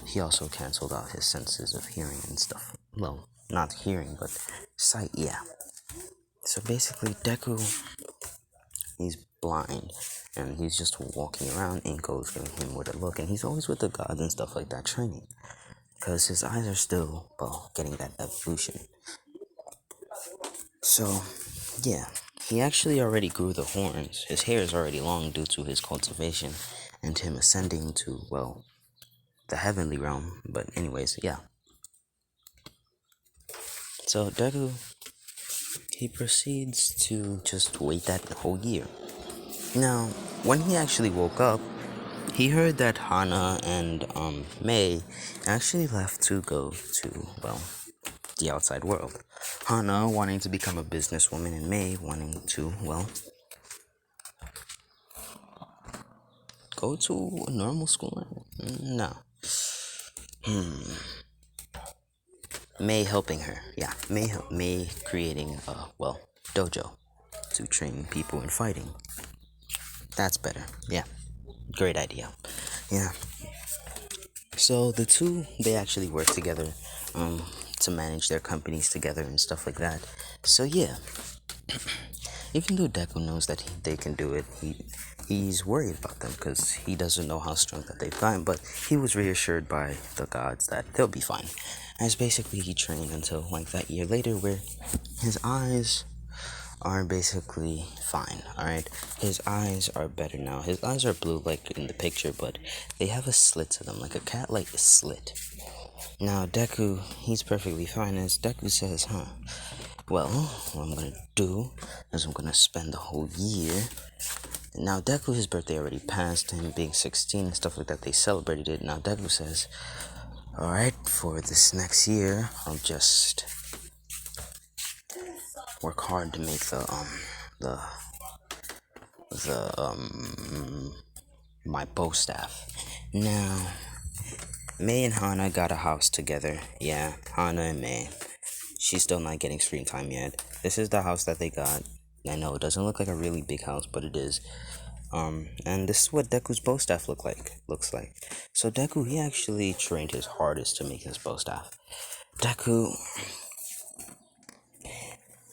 He also canceled out his senses of hearing and stuff. Well, not hearing, but sight, yeah. So basically, Deku, he's blind, and he's just walking around. Inko's giving him with a look, and he's always with the gods and stuff like that, training. Because his eyes are still, well, getting that evolution. So, yeah, he actually already grew the horns. His hair is already long due to his cultivation and him ascending to, well, the heavenly realm. But anyways, yeah. So Deku, he proceeds to just wait that whole year. Now, when he actually woke up, he heard that Hana and Mei actually left to go to, well, the outside world. Hana wanting to become a businesswoman and Mei wanting to, well, go to a normal school. No. Mei helping her. Yeah, Mei creating a, well, dojo to train people in fighting. That's better. Yeah. Great idea. Yeah. So the two, they actually work together to manage their companies together and stuff like that. So yeah, even though Deku knows that they can do it, he's worried about them because he doesn't know how strong that they've gotten. But he was reassured by the gods that they'll be fine. As basically he trained until like that year later, where his eyes are basically fine, alright? His eyes are better now. His eyes are blue like in the picture, but they have a slit to them, like a cat like a slit. Now Deku, he's perfectly fine, as Deku says, well, what I'm gonna do is I'm gonna spend the whole year. Now Deku, his birthday already passed, him being 16 and stuff like that, they celebrated it. Now Deku says, alright, for this next year, I'll just work hard to make the my bow staff. Now, May and Hana got a house together. Yeah, Hana and May. She's still not getting screen time yet. This is the house that they got. I know it doesn't look like a really big house, but it is. And this is what Deku's bow staff looks like. So Deku, he actually trained his hardest to make his bow staff. Deku,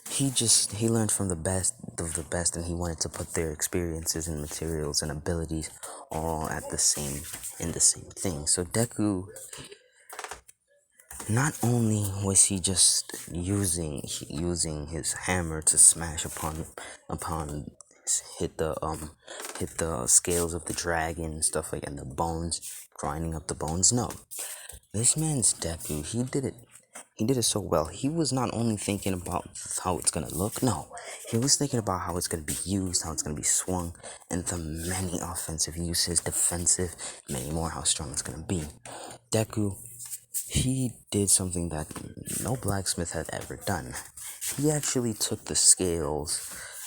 he learned from the best of the best, and he wanted to put their experiences and materials and abilities all in the same thing. So Deku, not only was he just using his hammer to smash upon hit the scales of the dragon and stuff like, and the bones, grinding up the bones. No, this man's Deku, he did it so well. He was not only thinking about how it's gonna look, no, he was thinking about how it's gonna be used, how it's gonna be swung, and the many offensive uses, defensive, many more, how strong it's gonna be. Deku, he did something that no blacksmith had ever done. He actually took the scales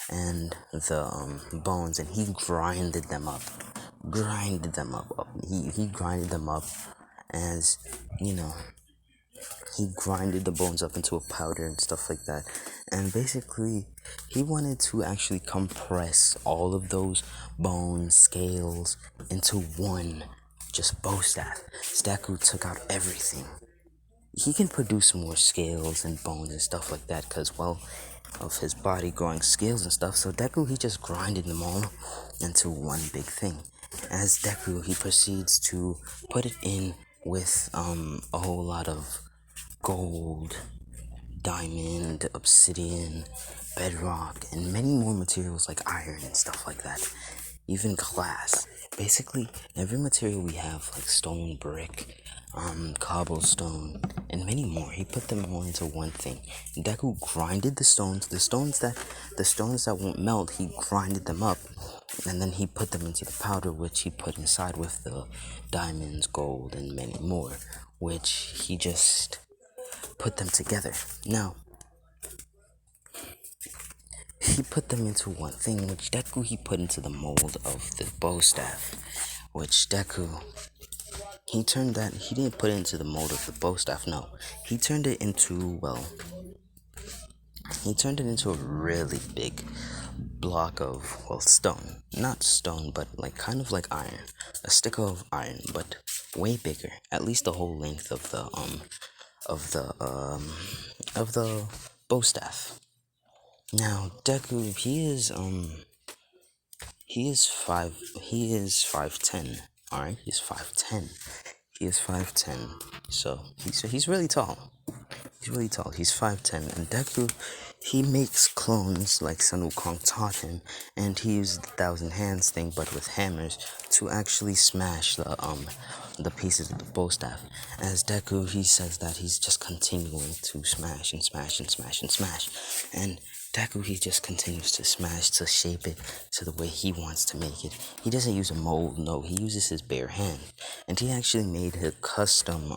and the bones, and he grinded them up. He grinded them up, as you know. He grinded the bones up into a powder and stuff like that. And basically, he wanted to actually compress all of those bones, scales, into one just bow staff. Deku took out everything. He can produce more scales and bones and stuff like that because, well, of his body growing scales and stuff. So Deku, he just grinded them all into one big thing. As Deku, he proceeds to put it in with a whole lot of gold, diamond, obsidian, bedrock, and many more materials like iron and stuff like that. Even glass. Basically, every material we have, like stone, brick, cobblestone, and many more, he put them all into one thing. Deku grinded the stones that won't melt, he grinded them up, and then he put them into the powder, which he put inside with the diamonds, gold, and many more, which he just put them together. Now, he put them into one thing, which Deku he put into the mold of the bow staff, which Deku he didn't put it into the mold of the bow staff, no. He turned it into a really big block of, well, stone. Not stone, but like kind of like iron. A stick of iron, but way bigger. At least the whole length of the bow staff. Now Deku, he is 5'10". Alright, he's 5'10". He is 5'10". So he's really tall. He's really tall. He's 5'10", and Deku, he makes clones like Sun Wukong taught him, and he used the thousand hands thing, but with hammers, to actually smash the pieces of the bow staff. As Deku, he says that he's just continuing to smash and smash and smash and smash, and Deku, he just continues to smash, to shape it to the way he wants to make it. He doesn't use a mold, no, he uses his bare hand. And he actually made a custom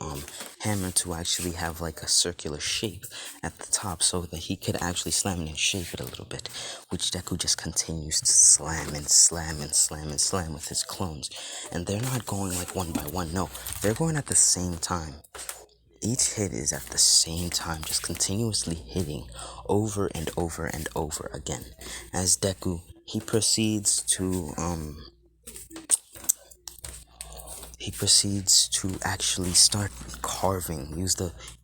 hammer to actually have like a circular shape at the top so that he could actually slam it and shape it a little bit. Which Deku just continues to slam and slam and slam and slam with his clones. And they're not going like one by one, no, they're going at the same time. Each hit is at the same time, just continuously hitting over and over and over again. As Deku, he proceeds to actually start carving.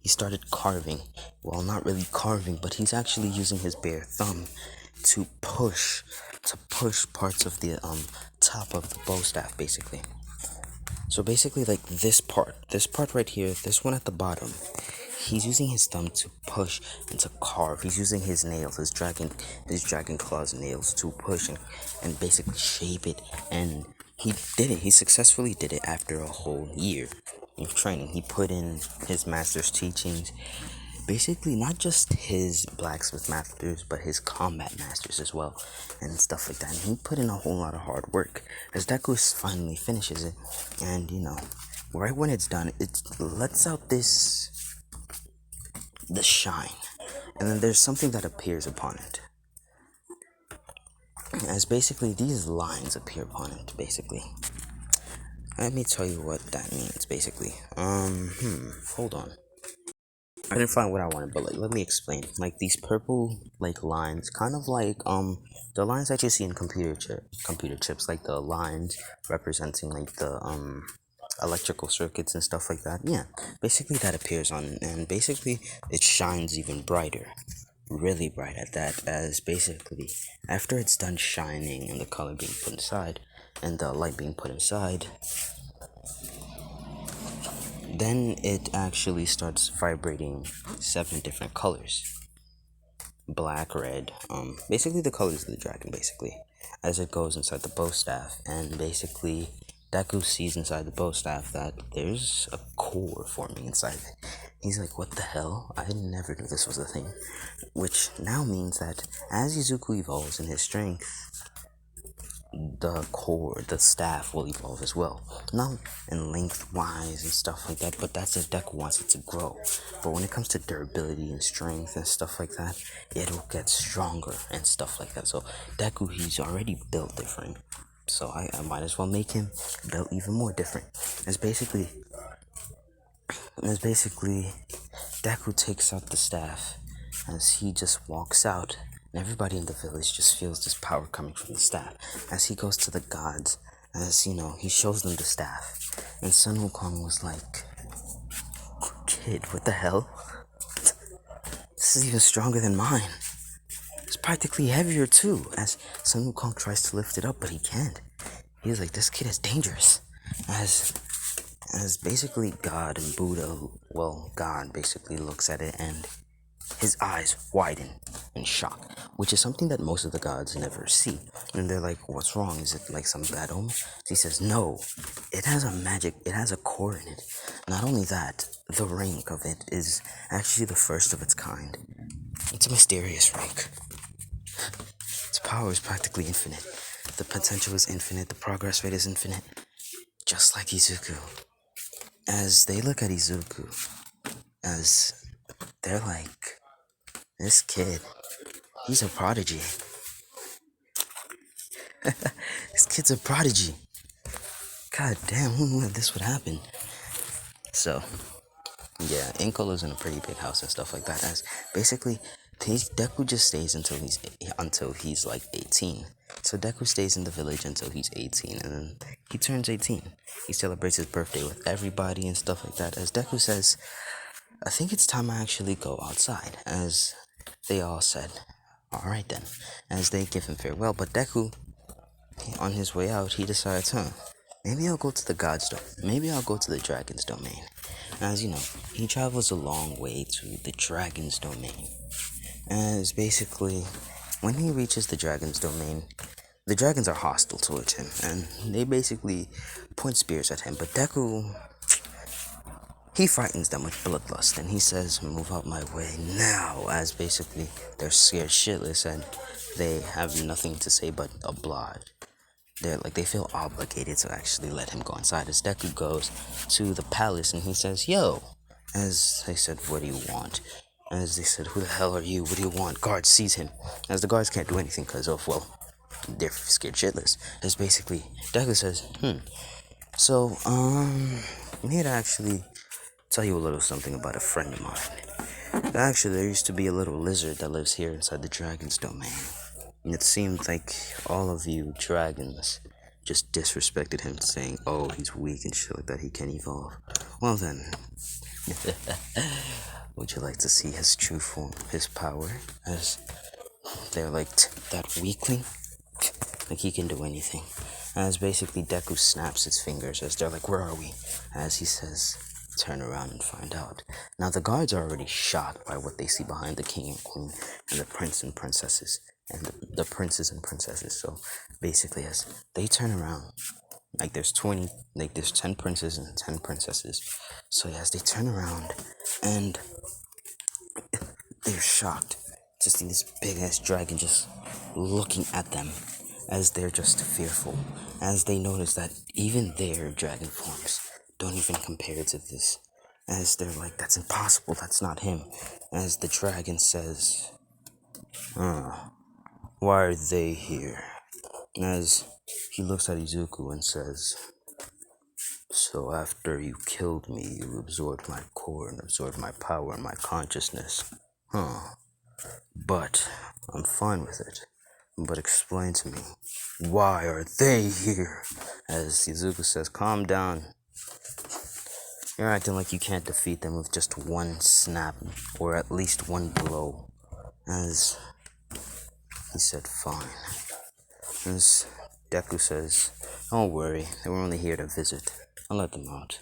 He started carving. Well, not really carving, but he's actually using his bare thumb to push parts of the top of the bow staff, basically. So basically, like this part right here, this one at the bottom, he's using his thumb to push and to carve. He's using his nails, his dragon claws nails to push and basically shape it. And he did it. He successfully did it after a whole year of training. He put in his master's teachings, basically not just his blacksmith masters, but his combat masters as well, and stuff like that. And he put in a whole lot of hard work. As Deku finally finishes it, and right when it's done, it lets out the shine, and then there's something that appears upon it. As basically these lines appear upon it. Basically, let me tell you what that means. Basically, hold on. I didn't find what I wanted, but let me explain. Like these purple lines, kind of like the lines that you see in computer chips, like the lines representing like the electrical circuits and stuff like that. Yeah, basically that appears on, and basically it shines even brighter, really bright at that. As basically after it's done shining and the color being put inside and the light being put inside, then it actually starts vibrating 7 different colors: black, red, basically the colors of the dragon, basically, as it goes inside the bow staff. And basically Deku sees inside the bow staff that there's a core forming inside of it. He's like, what the hell? I never knew this was a thing. Which now means that as Izuku evolves in his strength, the core, the staff will evolve as well. Not in lengthwise and stuff like that, but that's if Deku wants it to grow. But when it comes to durability and strength and stuff like that, it'll get stronger and stuff like that. So Deku, he's already built different. So I might as well make him built even more different. As basically Deku takes out the staff as he just walks out, and everybody in the village just feels this power coming from the staff. As he goes to the gods, as he shows them the staff, and Sun Wukong was like, kid, what the hell? This is even stronger than mine. It's practically heavier too. As Sun Wukong tries to lift it up, but he can't. He's like, this kid is dangerous. As basically God and Buddha, God basically looks at it and his eyes widen in shock, which is something that most of the gods never see. And they're like, what's wrong? Is it like some bad omen? He says, no, it has a core in it. Not only that, the rank of it is actually the first of its kind. It's a mysterious rank. Its power is practically infinite. The potential is infinite. The progress rate is infinite. Just like Izuku. As they look at Izuku, as they're like, this kid, he's a prodigy. This kid's a prodigy. God damn, who knew that this would happen? So, yeah, Inko lives in a pretty big house and stuff like that. As basically, Deku just stays until he's like 18. So Deku stays in the village until he's 18, and then he turns 18. He celebrates his birthday with everybody and stuff like that. As Deku says, I think it's time I actually go outside. As they all said, alright then. As they give him farewell, but Deku, on his way out, he decides, maybe I'll go to the God's domain. Maybe I'll go to the Dragon's domain. As he travels a long way to the Dragon's domain. As basically, when he reaches the Dragon's domain, the dragons are hostile towards him, and they basically point spears at him. But Deku, he frightens them with bloodlust, and he says, move out my way now. As basically, they're scared shitless, and they have nothing to say but oblige. They feel obligated to actually let him go inside. As Deku goes to the palace, and he says, yo. As they said, what do you want? As they said, who the hell are you? What do you want? Guards seize him. As the guards can't do anything because of, they're scared shitless. As basically, Deku says, so, I'm here to actually tell you a little something about a friend of mine. Actually, there used to be a little lizard that lives here inside the dragon's domain. And it seemed like all of you dragons just disrespected him, saying, oh, he's weak and shit like that, he can't evolve. Well then, would you like to see his true form, his power? As they're like, that weakling? Like he can do anything. As basically Deku snaps his fingers as they're like, where are we? As he says, turn around and find out. Now the guards are already shocked by what they see behind the king and queen and the prince and princesses and the princes and princesses. So basically, as they turn around, like there's 10 princes and 10 princesses. So yes, they turn around and they're shocked to see this big ass dragon just looking at them, as they're just fearful, as they notice that even their dragon forms don't even compare to this, as they're like, that's impossible, that's not him. As the dragon says, why are they here? As he looks at Izuku and says, so after you killed me, you absorbed my core and absorbed my power and my consciousness. But I'm fine with it. But explain to me, why are they here? As Izuku says, calm down. You're acting like you can't defeat them with just one snap, or at least one blow. As he said, fine. As Deku says, don't worry, they were only here to visit. I'll let them out.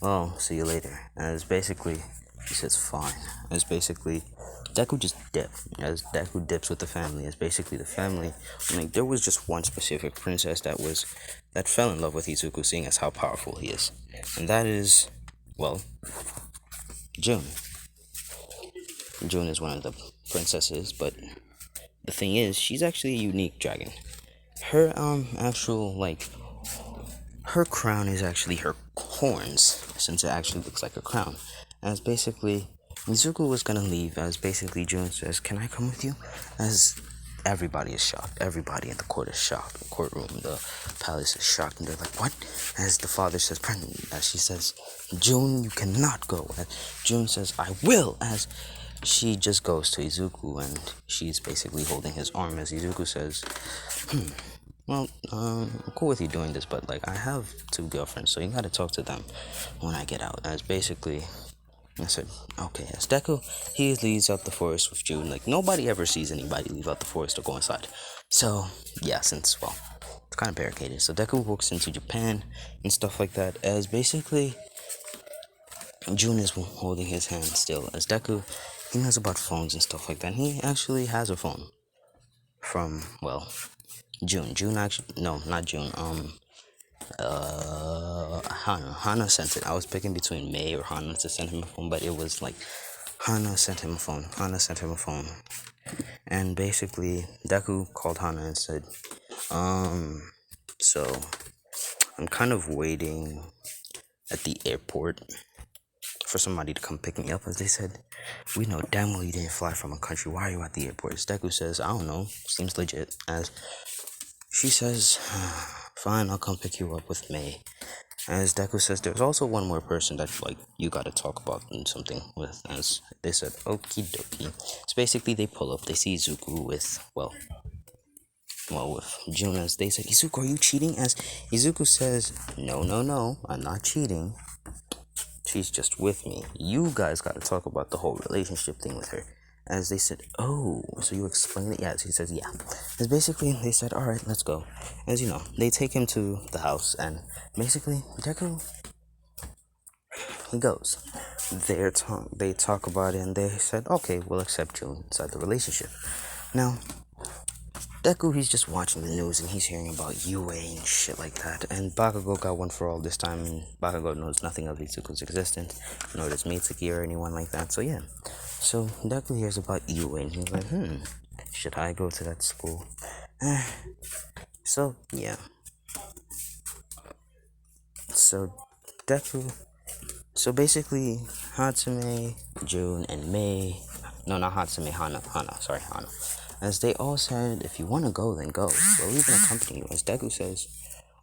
Well, see you later. As basically, he says, fine. As basically, Deku just dipped. As Deku dips with the family. As basically the family, like, there was just one specific princess that fell in love with Izuku, seeing as how powerful he is. And that is, well, June. June is one of the princesses, but the thing is, she's actually a unique dragon. Her, her crown is actually her horns, since it actually looks like a crown. As basically, Mizuku was gonna leave, as basically June says, can I come with you? As everybody is shocked. Everybody in the court is shocked. The courtroom, the palace is shocked, and they're like, what? As the father says, as she says, June, you cannot go. As June says, I will. As she just goes to Izuku, and she's basically holding his arm, as Izuku says, well, I'm cool with you doing this, but like, I have two girlfriends, so you gotta talk to them when I get out. As basically, I said, okay, as Deku, he leaves out the forest with June. Like, nobody ever sees anybody leave out the forest or go inside. So, yeah, since, well, it's kind of barricaded. So Deku walks into Japan and stuff like that, as basically, June is holding his hand still. As Deku, he knows about phones and stuff like that. And he actually has a phone from, well, June. June actually, no, not June. Hana sent it. I was picking between May or Hana to send him a phone, but it was like Hana sent him a phone. And basically, Deku called Hana and said, so I'm kind of waiting at the airport for somebody to come pick me up. As they said, we know damn well you didn't fly from a country. Why are you at the airport? As Deku says, I don't know. Seems legit. As she says, fine, I'll come pick you up with May. As Deku says, there's also one more person that, like, you gotta talk about and something with. As they said, okie dokie. So basically, they pull up, they see Izuku with, with June. As they said, Izuku, are you cheating? As Izuku says, no, I'm not cheating. She's just with me. You guys gotta talk about the whole relationship thing with her. As they said, oh, so you explain it? Yes, he says, yeah. As basically, they said, alright, let's go. As you know, they take him to the house, and basically, Deku, he goes. They talk about it, and they said, okay, we'll accept you inside the relationship. Now, Deku, he's just watching the news, and he's hearing about UA and shit like that. And Bakugo got one for all this time, and Bakugo knows nothing of Izuku's existence, nor does Mitsuki or anyone like that, so yeah. So Deku hears about UA, and he's like, should I go to that school? So, yeah. So, Deku, so basically, Hatsume, June, and May, no, not Hatsume, Hana, as they all said, if you want to go, then go. We'll even accompany you. As Deku says,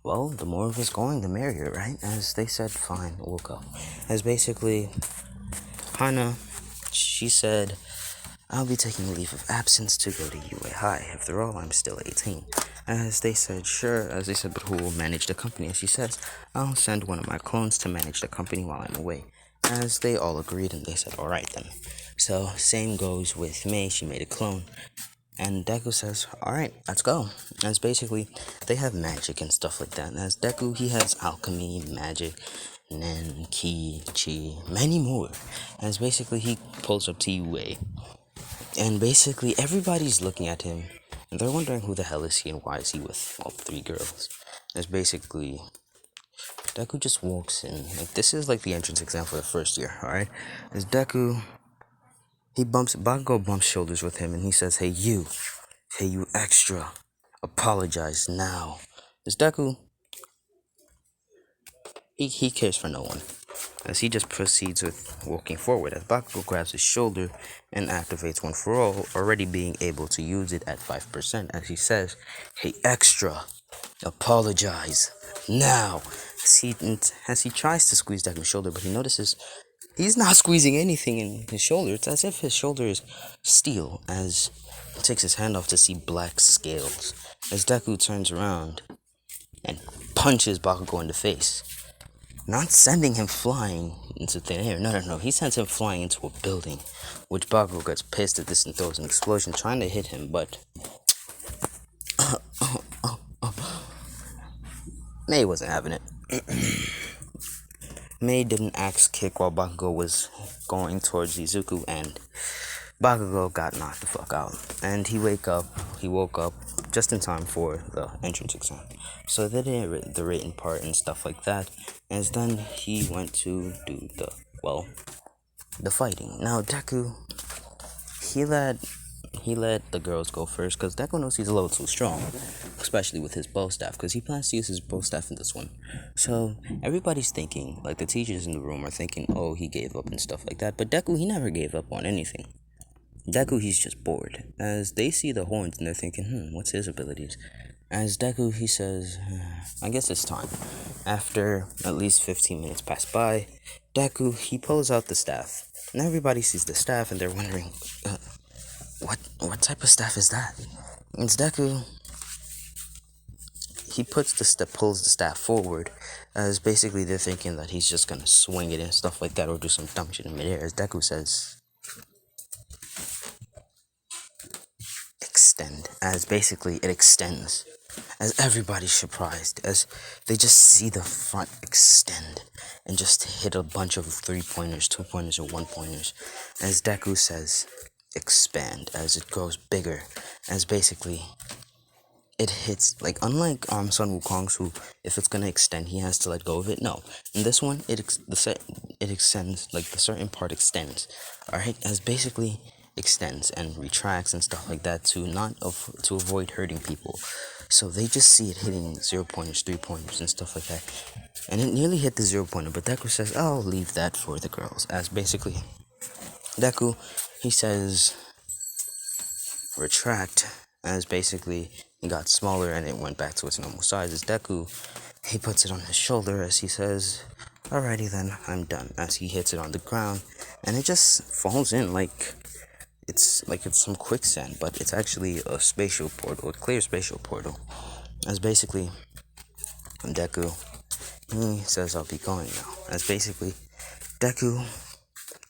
well, the more of us going, the merrier, right? As they said, fine, we'll go. As basically, Hana, she said, I'll be taking a leave of absence to go to UA High. After all, I'm still 18. As they said, sure. As they said, but who will manage the company? As she says, I'll send one of my clones to manage the company while I'm away. As they all agreed, and they said, alright then. So, same goes with May. She made a clone. And Deku says, alright, let's go. As basically, they have magic and stuff like that. And as Deku, he has alchemy, magic, Nen, Ki, Chi, many more. As basically he pulls up to UA, and basically everybody's looking at him, and they're wondering who the hell is he and why is he with all three girls. As basically Deku just walks in. Like this is like the entrance exam for the first year, alright? As Deku Bakugo bumps shoulders with him and he says, hey you extra, apologize now. As Deku, he cares for no one. As he just proceeds with walking forward, as Bakugo grabs his shoulder and activates One for All, already being able to use it at 5%, as he says, hey extra, apologize now. As he tries to squeeze Deku's shoulder, but he notices he's not squeezing anything in his shoulder. It's as if his shoulder is steel, as he takes his hand off to see black scales. As Deku turns around and punches Bakugo in the face, not sending him flying into thin air. No. He sends him flying into a building, which Bakugo gets pissed at this and throws an explosion trying to hit him, but May wasn't having it. May did an axe kick while Bakugo was going towards Izuku, and Bakugo got knocked the fuck out. And he woke up just in time for the entrance exam. So they did the written part and stuff like that. And then he went to do the fighting. Now Deku, he let the girls go first because Deku knows he's a little too strong, especially with his bow staff, because he plans to use his bow staff in this one. So everybody's thinking, like the teachers in the room are thinking, oh, he gave up and stuff like that. But Deku, he never gave up on anything. Deku, he's just bored. As they see the horns and they're thinking, what's his abilities? As Deku, he says, I guess it's time. After at least 15 minutes pass by, Deku, he pulls out the staff. And everybody sees the staff and they're wondering, what type of staff is that? And it's Deku. He pulls the staff forward, as basically they're thinking that he's just gonna swing it and stuff like that, or do some dumb shit in midair. As Deku says, extend, as basically it extends. As everybody's surprised, as they just see the front extend and just hit a bunch of 3-pointers, 2-pointers, or 1-pointers. As Deku says, expand, as it grows bigger, as basically it hits, like unlike Sun Wukong's, who if it's gonna extend he has to let go of it. No, in this one it extends, like the certain part extends, alright, as basically extends and retracts and stuff like that to avoid hurting people. So they just see it hitting 0-pointers, 3-pointers, and stuff like that, and it nearly hit the 0-pointer, but Deku says, I'll leave that for the girls. As basically Deku, he says retract, as basically it got smaller and it went back to its normal size. As Deku, he puts it on his shoulder as he says, alrighty then, I'm done. As he hits it on the ground and it just falls in like it's some quicksand, but it's actually a spatial portal, a clear spatial portal. As basically Deku, he says, I'll be going now. As basically Deku,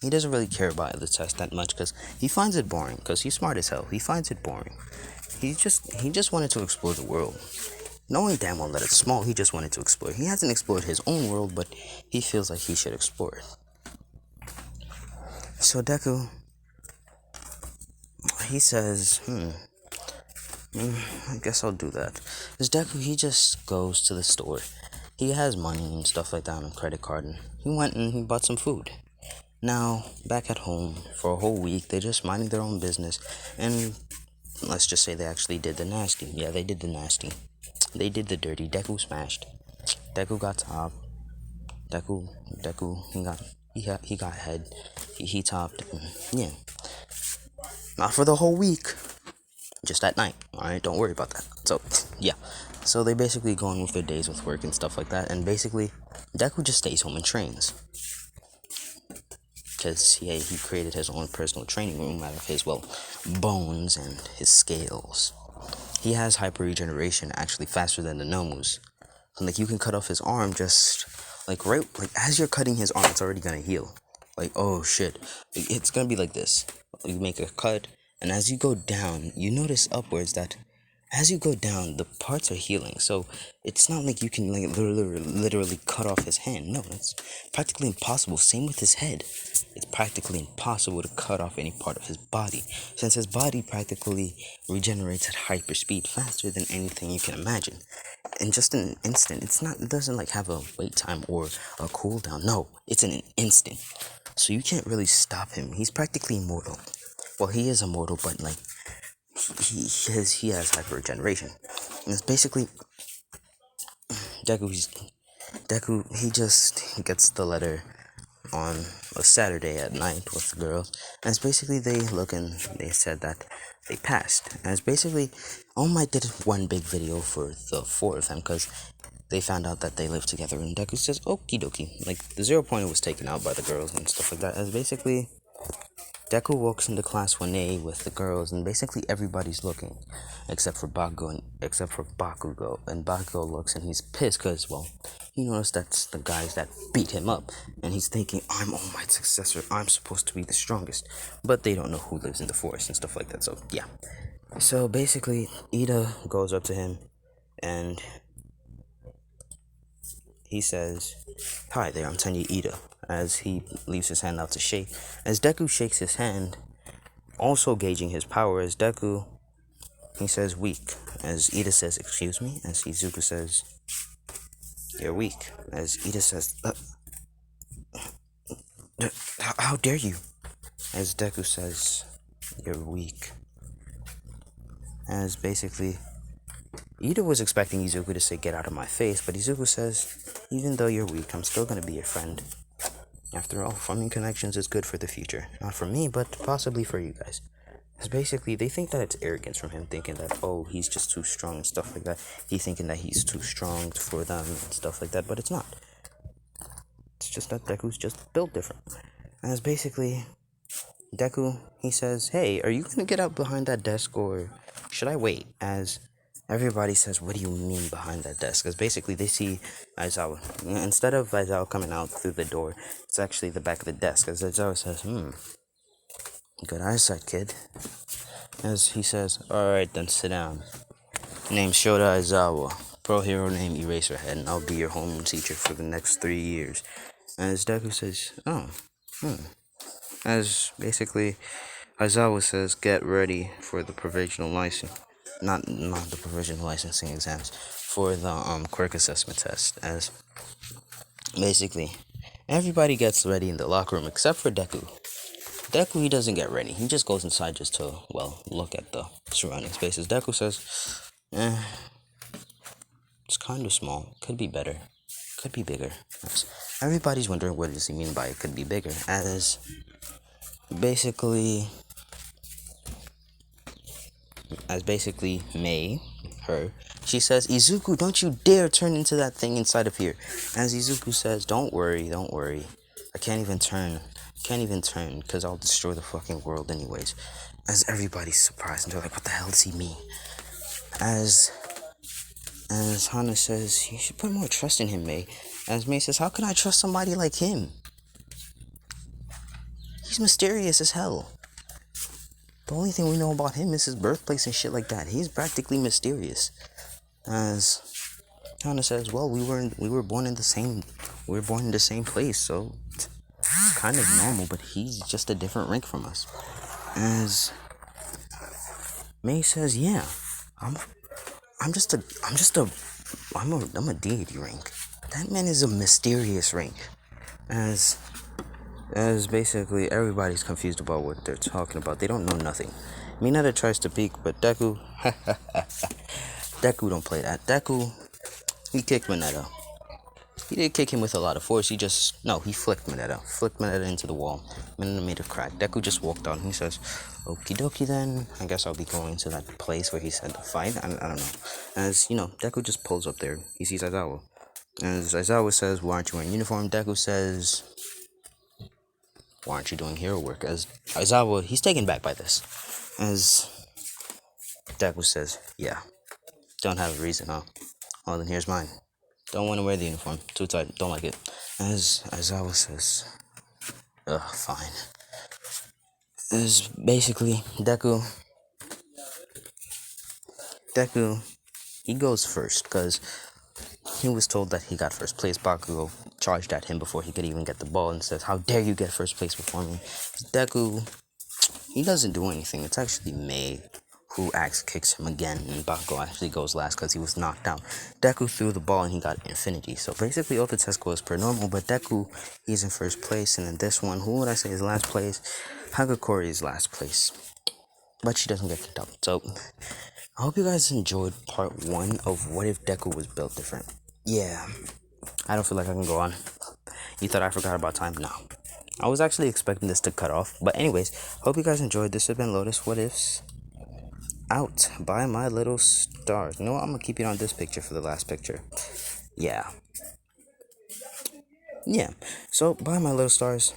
he doesn't really care about the test that much because he finds it boring, because he's smart as hell. He finds it boring. He just wanted to explore the world. Knowing damn well that it's small, he just wanted to explore. He hasn't explored his own world, but he feels like he should explore it. So Deku, he says, I guess I'll do that. Because Deku, he just goes to the store. He has money and stuff like that on a credit card, and he went and he bought some food. Now, back at home, for a whole week, they're just minding their own business, and let's just say they actually did the nasty. Yeah, they did the nasty. They did the dirty. Deku smashed. Deku got top. Deku, he got head. He topped. Yeah. Not for the whole week. Just at night. Alright, don't worry about that. So, yeah. So they basically go on with their days with work and stuff like that, and basically, Deku just stays home and trains. Because he created his own personal training room out of his, bones and his scales. He has hyper regeneration actually faster than the Nomus. And, you can cut off his arm just, as you're cutting his arm, it's already gonna heal. Oh shit. It's gonna be like this. You make a cut, and as you go down, you notice upwards that as you go down, the parts are healing. So it's not like you can like literally cut off his hand. No, it's practically impossible. Same with his head. It's practically impossible to cut off any part of his body, since his body practically regenerates at hyper speed, faster than anything you can imagine. In just an instant. It doesn't like have a wait time or a cooldown. No, it's in an instant. So you can't really stop him. He's practically immortal. Well, he is immortal, but like he has hyper regeneration. And it's basically Deku. Deku. He just gets the letter on a Saturday at night with the girls, and it's basically they look and they said that they passed. And it's basically All Might did one big video for the four of them because they found out that they lived together, and Deku says okie dokie. Like the 0 pointer was taken out by the girls and stuff like that. As basically Deku walks into class 1A with the girls, and basically everybody's looking, except for Bakugo. And Bakugo looks and he's pissed because, well, he knows that's the guys that beat him up, and he's thinking, I'm All Might's successor, I'm supposed to be the strongest. But they don't know who lives in the forest and stuff like that, so yeah. So basically, Ida goes up to him, and he says, hi there, I'm Tanya Ida, as he leaves his hand out to shake. As Deku shakes his hand, also gauging his power, as Deku, he says weak. As Ida says, excuse me, as Izuku says, you're weak. As Ida says, how dare you? As Deku says, you're weak. As basically, Ida was expecting Izuku to say, get out of my face, but Izuku says, even though you're weak, I'm still gonna be your friend. After all, forming connections is good for the future. Not for me, but possibly for you guys. Because basically, they think that it's arrogance from him, thinking that, oh, he's just too strong and stuff like that. He's thinking that he's too strong for them and stuff like that, but it's not. It's just that Deku's just built different. As basically, Deku, he says, hey, are you gonna get out behind that desk or should I wait? As everybody says, what do you mean behind that desk? Because basically they see Aizawa. Instead of Aizawa coming out through the door, it's actually the back of the desk. As Aizawa says, good eyesight, kid. As he says, alright then, sit down. Name's Shota Aizawa. Pro hero named Eraserhead, and I'll be your homeroom teacher for the next 3 years. As Deku says, As basically Aizawa says, get ready for the provisional license. Not the provisional licensing exams, for the quirk assessment test. As basically everybody gets ready in the locker room except for Deku. Deku, he doesn't get ready. He just goes inside just to, well, look at the surrounding spaces. Deku says, it's kind of small. Could be better. Could be bigger. Everybody's wondering what does he mean by it could be bigger. As basically Mei, she says, Izuku, don't you dare turn into that thing inside of here. As Izuku says, don't worry. I can't even turn, because I'll destroy the fucking world anyways. As everybody's surprised, and they're like, what the hell does he mean? As Hana says, you should put more trust in him, Mei. As Mei says, how can I trust somebody like him? He's mysterious as hell. The only thing we know about him is his birthplace and shit like that. He's practically mysterious. As Hana says, well, we were born in the same place, so it's kind of normal, but he's just a different rank from us. As Mei says, yeah, I'm a deity rank. That man is a mysterious rank. As basically everybody's confused about what they're talking about. They don't know nothing. Mineta tries to peek, but Deku don't play that. Deku, he kicked Mineta. He didn't kick him with a lot of force. He flicked Mineta into the wall. Mineta made a crack. Deku just walked out and he says, okie dokie then. I guess I'll be going to that place where he said to fight. I don't know. As, Deku just pulls up there. He sees Aizawa. As Aizawa says, why aren't you wearing uniform? Deku says, why aren't you doing hero work? As Aizawa, he's taken back by this. As Deku says, yeah, don't have a reason, huh? Well, then here's mine. Don't want to wear the uniform. Too tight. Don't like it. As Aizawa says, fine. As basically, Deku, Deku, he goes first because he was told that he got first place. Bakugo charged at him before he could even get the ball and says, "How dare you get first place before me?" Deku, he doesn't do anything. It's actually May who kicks him again, and Bakugo actually goes last because he was knocked out. Deku threw the ball and he got infinity. So basically, all the test goes per normal, but Deku, he's in first place, and in this one, who would I say is last place? Hagakori is last place, but she doesn't get kicked out. So I hope you guys enjoyed part 1 of What If Deku Was Built Different. Yeah, I don't feel like I can go on. You thought I forgot about time? No. I was actually expecting this to cut off. But anyways, hope you guys enjoyed. This has been Lotus What Ifs. Out by my little stars. You know what? I'm going to keep it on this picture for the last picture. Yeah. So, bye my little stars.